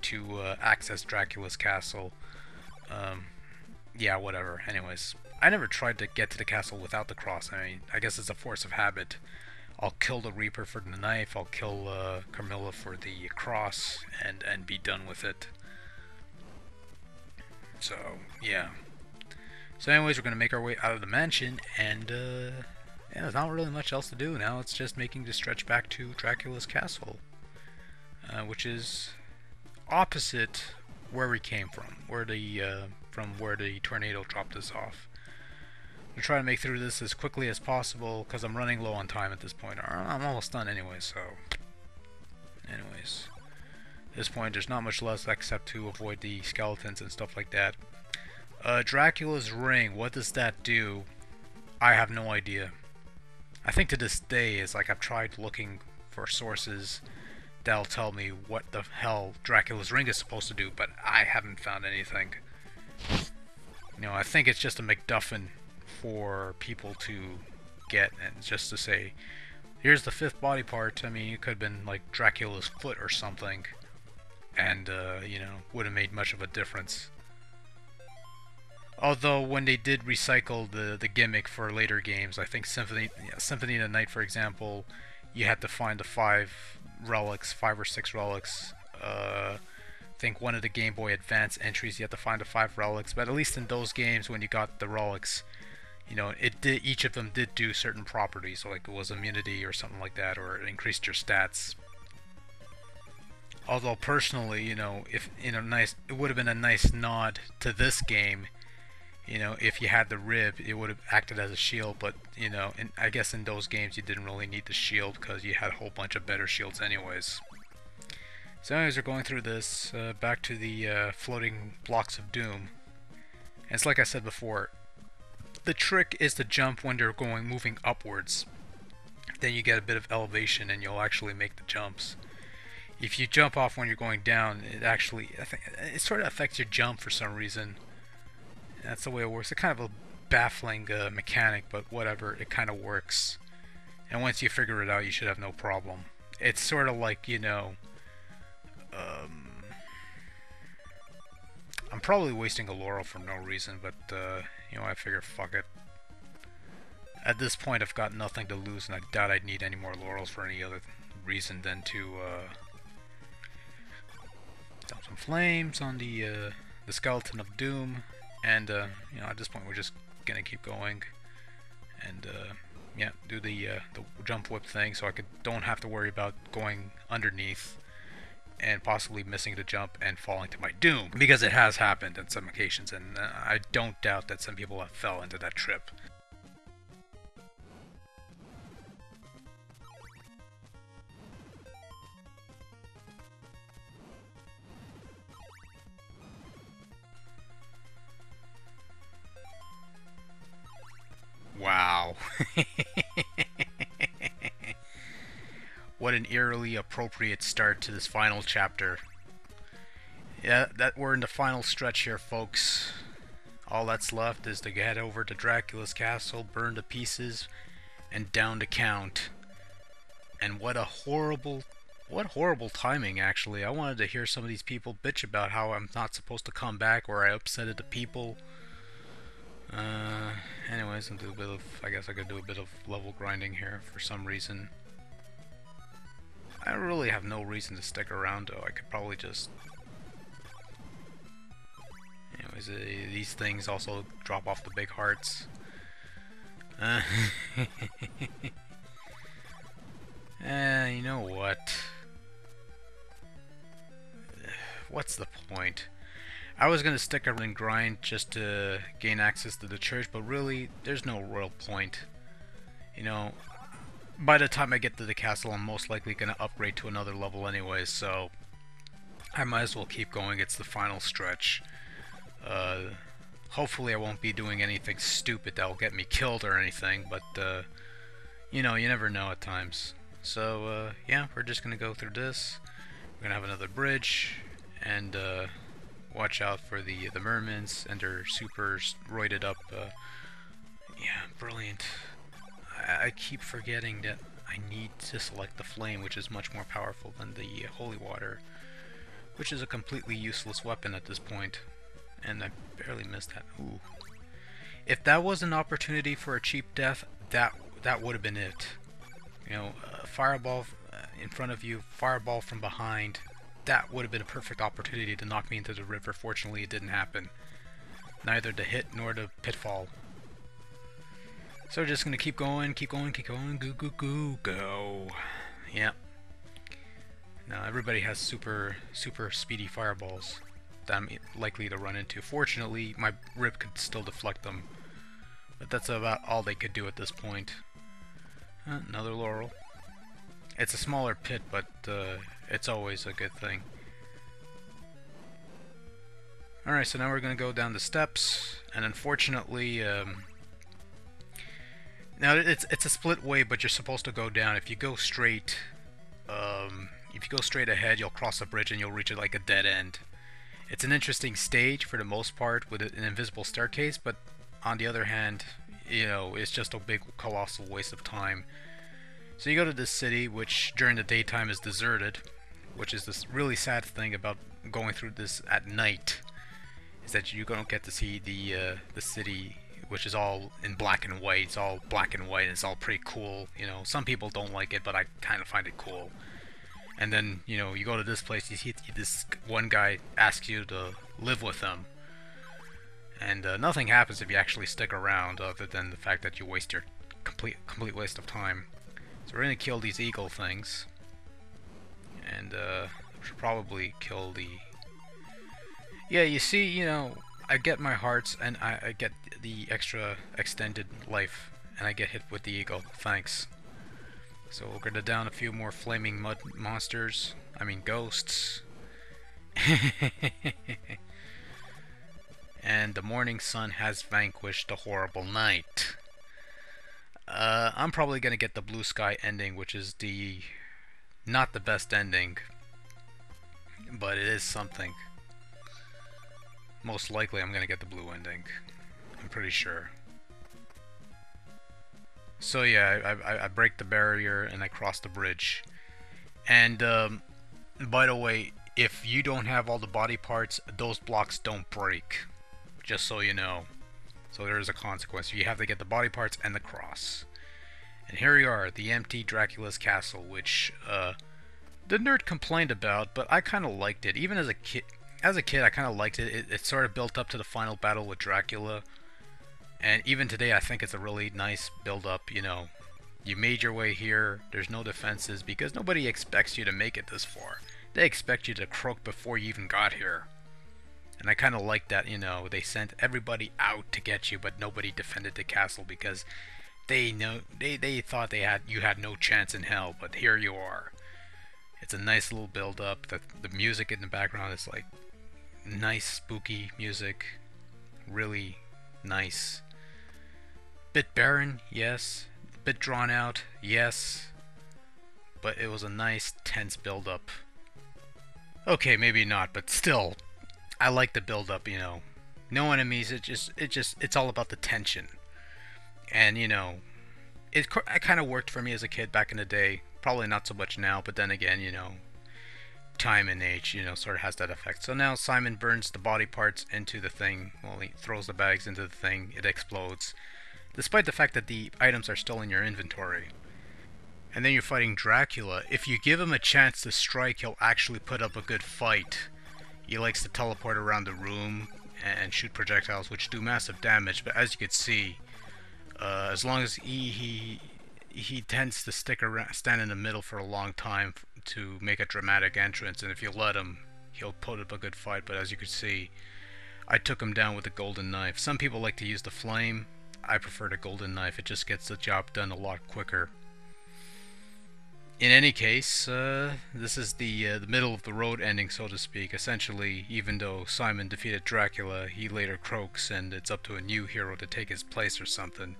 to access Dracula's castle. Yeah, whatever. Anyways, I never tried to get to the castle without the cross. I mean, I guess it's a force of habit. I'll kill the Reaper for the knife, I'll kill Carmilla for the cross, and be done with it. So, yeah. So anyways, we're going to make our way out of the mansion, and yeah, there's not really much else to do. Now it's just making the stretch back to Dracula's castle, which is opposite where we came from, from where the tornado dropped us off. I'm trying to make through this as quickly as possible because I'm running low on time at this point. I'm almost done anyway, so... Anyways. At this point, there's not much less except to avoid the skeletons and stuff like that. Dracula's ring, what does that do? I have no idea. I think to this day, it's like I've tried looking for sources that'll tell me what the hell Dracula's ring is supposed to do, but I haven't found anything. You know, I think it's just a MacGuffin for people to get, and just to say, here's the 5th body part. I mean, it could have been like Dracula's foot or something, and you know, wouldn't have made much of a difference. Although when they did recycle the gimmick for later games, I think Symphony of the Night, for example, you had to find the 5 relics, 5 or 6 relics. I think one of the Game Boy Advance entries, you had to find the 5 relics, but at least in those games, when you got the relics, you know, each of them did do certain properties, like it was immunity or something like that, or it increased your stats. Although personally, you know, if it would have been a nice nod to this game, you know, if you had the rib, it would have acted as a shield. But you know, I guess in those games you didn't really need the shield because you had a whole bunch of better shields anyways. So anyways, we're going through this back to the floating blocks of doom. And it's like I said before. The trick is to jump when they're moving upwards. Then you get a bit of elevation and you'll actually make the jumps. If you jump off when you're going down, it sort of affects your jump for some reason. That's the way it works. It's kind of a baffling mechanic, but whatever, it kind of works. And once you figure it out, you should have no problem. It's sort of like, you know... I'm probably wasting a laurel for no reason, but, you know, I figure, fuck it. At this point, I've got nothing to lose, and I doubt I'd need any more laurels for any other reason than to, dump some flames on the Skeleton of Doom, and, you know, at this point, we're just gonna keep going, and, yeah, do the jump whip thing, so don't have to worry about going underneath and possibly missing the jump and falling to my doom, because it has happened on some occasions, and I don't doubt that some people have fell into that trip. Wow. What an eerily appropriate start to this final chapter. Yeah, we're in the final stretch here, folks. All that's left is to head over to Dracula's castle, burn to pieces, and down to count. And what horrible timing, actually. I wanted to hear some of these people bitch about how I'm not supposed to come back, or I upsetted the people. Anyways, I guess I could do a bit of level grinding here for some reason. I really have no reason to stick around, though. I could probably just... Anyways, these things also drop off the big hearts. You know what? What's the point? I was gonna stick around and grind just to gain access to the church, but really, there's no real point. You know, by the time I get to the castle, I'm most likely gonna upgrade to another level anyway, so I might as well keep going. It's the final stretch. Uh, Hopefully I won't be doing anything stupid that will get me killed or anything, but, you know, you never know at times. So, yeah, we're just gonna go through this. We're gonna have another bridge, and, watch out for the mermaids and their super roided up, yeah, brilliant. I keep forgetting that I need to select the flame, which is much more powerful than the holy water, which is a completely useless weapon at this point. And I barely missed that. Ooh. If that was an opportunity for a cheap death, that would have been it. You know, fireball in front of you, fireball from behind. That would have been a perfect opportunity to knock me into the river. Fortunately, it didn't happen. Neither the hit nor the pitfall. So we're just gonna keep going, keep going, keep going. Go, go, go, go. Yeah. Now everybody has super speedy fireballs that I'm likely to run into. Fortunately, my rib could still deflect them, but that's about all they could do at this point. Another laurel. It's a smaller pit, but it's always a good thing. Alright, so now we're going to go down the steps, and unfortunately, now it's a split way, but you're supposed to go down. If you go straight, ahead, you'll cross a bridge and you'll reach it like a dead end. It's an interesting stage for the most part with an invisible staircase, but on the other hand, you know, it's just a big colossal waste of time. So you go to this city, which during the daytime is deserted, which is this really sad thing about going through this at night, is that you don't get to see the city, which is all in black and white. It's all black and white, and it's all pretty cool. You know, some people don't like it, but I kind of find it cool. And then, you know, you go to this place, you see this one guy asks you to live with him. And nothing happens if you actually stick around, other than the fact that you waste your complete waste of time. So we're gonna kill these eagle things. And we should probably kill the... Yeah, you see, you know, I get my hearts, and I get the extra extended life, and I get hit with the eagle. Thanks. So we're gonna down a few more flaming mud monsters. I mean ghosts. And the morning sun has vanquished the horrible night. I'm probably gonna get the blue sky ending, which is the not the best ending, but it is something. Most likely I'm gonna get the blue ending. I'm pretty sure. So yeah, I break the barrier and I cross the bridge. And by the way, if you don't have all the body parts, those blocks don't break. Just so you know. So there is a consequence. You have to get the body parts and the cross. And here we are, the empty Dracula's castle, which the nerd complained about, but I kind of liked it. Even as a kid, I kind of liked it. It sort of built up to the final battle with Dracula. And even today, I think it's a really nice build-up, you know. You made your way here, there's no defenses, because nobody expects you to make it this far. They expect you to croak before you even got here. And I kind of like that, you know, they sent everybody out to get you, but nobody defended the castle because they thought you had no chance in hell, but here you are. It's a nice little build-up. The music in the background is like nice, spooky music. Really nice. Bit barren, yes. Bit drawn out, yes. But it was a nice, tense build-up. Okay, maybe not, but still, I like the build-up, you know. No enemies, it's all about the tension. And, you know, it kind of worked for me as a kid back in the day. Probably not so much now, but then again, you know, time and age, you know, sort of has that effect. So now Simon burns the body parts into the thing. Well, he throws the bags into the thing. It explodes. Despite the fact that the items are still in your inventory. And then you're fighting Dracula. If you give him a chance to strike, he'll actually put up a good fight. He likes to teleport around the room and shoot projectiles, which do massive damage. But as you can see, as long as he tends to stick around, stand in the middle for a long time to make a dramatic entrance. And if you let him, he'll put up a good fight. But as you can see, I took him down with the golden knife. Some people like to use the flame. I prefer the golden knife. It just gets the job done a lot quicker. In any case, this is the middle of the road ending, so to speak. Essentially, even though Simon defeated Dracula, he later croaks, and it's up to a new hero to take his place or something.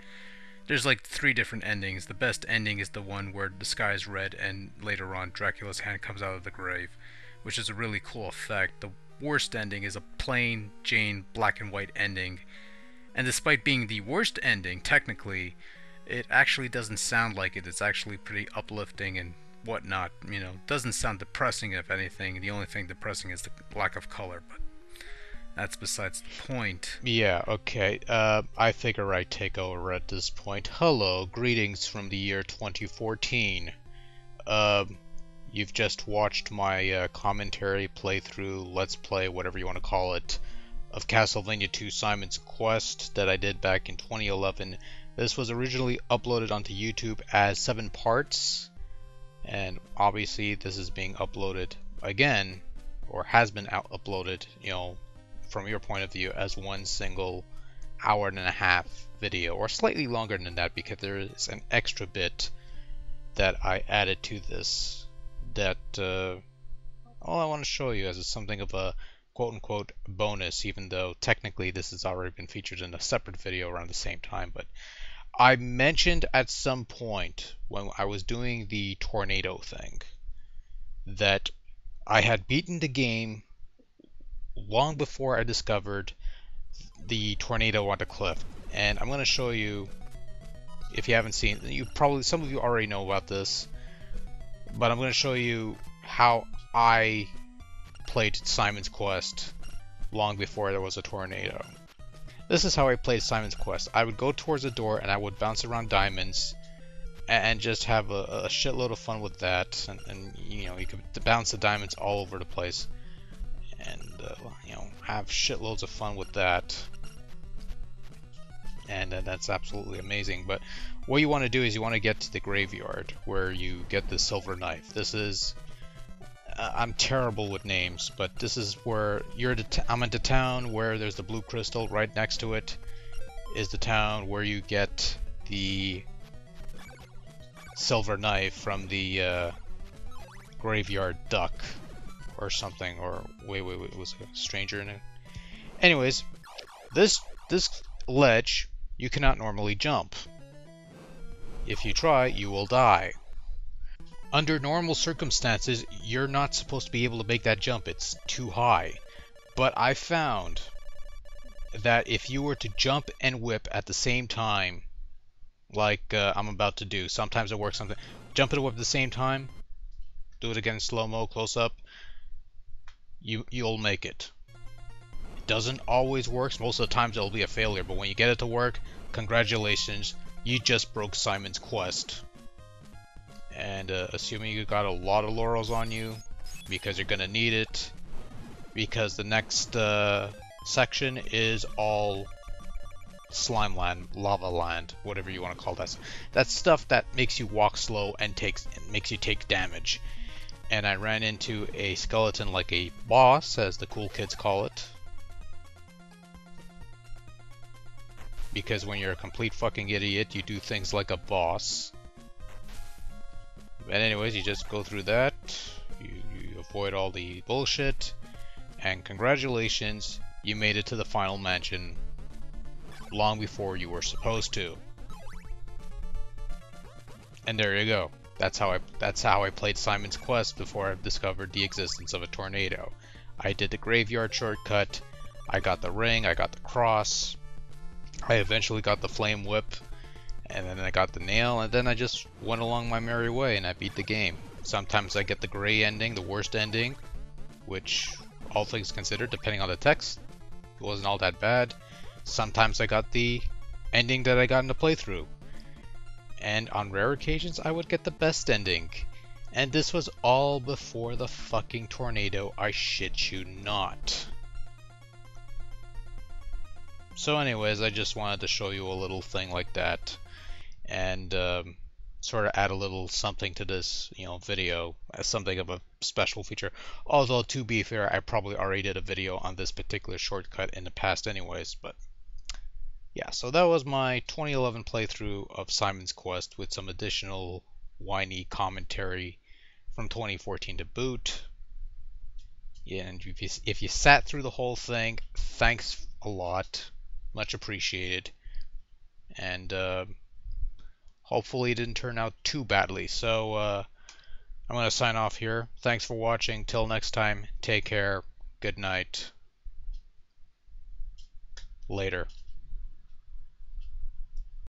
There's like three different endings. The best ending is the one where the sky is red, and later on Dracula's hand comes out of the grave, which is a really cool effect. The worst ending is a plain Jane black and white ending, and despite being the worst ending, technically, it actually doesn't sound like it. It's actually pretty uplifting and whatnot. You know, doesn't sound depressing if anything. The only thing depressing is the lack of color, but that's besides the point. Yeah, okay. I figure I take over at this point. Hello, greetings from the year 2014. You've just watched my commentary, playthrough, let's play, whatever you want to call it, of Castlevania II Simon's Quest that I did back in 2011. This was originally uploaded onto YouTube as 7 parts, and obviously this is being uploaded again, or has been uploaded, you know, from your point of view, as one single hour and a half video, or slightly longer than that, because there is an extra bit that I added to this that all I want to show you as something of a quote-unquote bonus, even though technically this has already been featured in a separate video around the same time. But I mentioned at some point when I was doing the tornado thing that I had beaten the game long before I discovered the tornado on the cliff. And I'm going to show you, if you haven't seen, some of you already know about this, but I'm going to show you how I played Simon's Quest long before there was a tornado. This is how I played Simon's Quest. I would go towards the door and I would bounce around diamonds and just have a shitload of fun with that. And you know, you could bounce the diamonds all over the place and you know, have shitloads of fun with that. And that's absolutely amazing. But what you want to do is you want to get to the graveyard where you get the silver knife. This is I'm terrible with names, but this is where I'm in the town where there's the blue crystal. Right next to it is the town where you get the silver knife from the graveyard duck or something. Or wait, it was a stranger in it. Anyways, this ledge you cannot normally jump. If you try, you will die. Under normal circumstances, you're not supposed to be able to make that jump. It's too high. But I found that if you were to jump and whip at the same time, like I'm about to do, sometimes it works, sometimes jump and whip at the same time, do it again in slow-mo, close-up, you'll make it. It doesn't always work. Most of the times it'll be a failure, but when you get it to work, congratulations, you just broke Simon's Quest. And assuming you got a lot of laurels on you, because you're gonna need it, because the next section is all slime land, lava land, whatever you want to call that. That's stuff that makes you walk slow and makes you take damage. And I ran into a skeleton like a boss, as the cool kids call it. Because when you're a complete fucking idiot, you do things like a boss. But anyways, you just go through that, you avoid all the bullshit, and congratulations, you made it to the final mansion long before you were supposed to. And there you go. That's how I played Simon's Quest before I discovered the existence of a tornado. I did the graveyard shortcut, I got the ring, I got the cross, I eventually got the flame whip, and then I got the nail, and then I just went along my merry way and I beat the game. Sometimes I get the gray ending, the worst ending, which, all things considered, depending on the text, it wasn't all that bad. Sometimes I got the ending that I got in the playthrough. And on rare occasions, I would get the best ending. And this was all before the fucking tornado, I shit you not. So anyways, I just wanted to show you a little thing like that. And sort of add a little something to this, you know, video as something of a special feature. Although, to be fair, I probably already did a video on this particular shortcut in the past anyways, but yeah, so that was my 2011 playthrough of Simon's Quest with some additional whiny commentary from 2014 to boot. Yeah, and if you sat through the whole thing, thanks a lot. Much appreciated. And hopefully it didn't turn out too badly. So I'm going to sign off here. Thanks for watching. Till next time, take care. Good night. Later.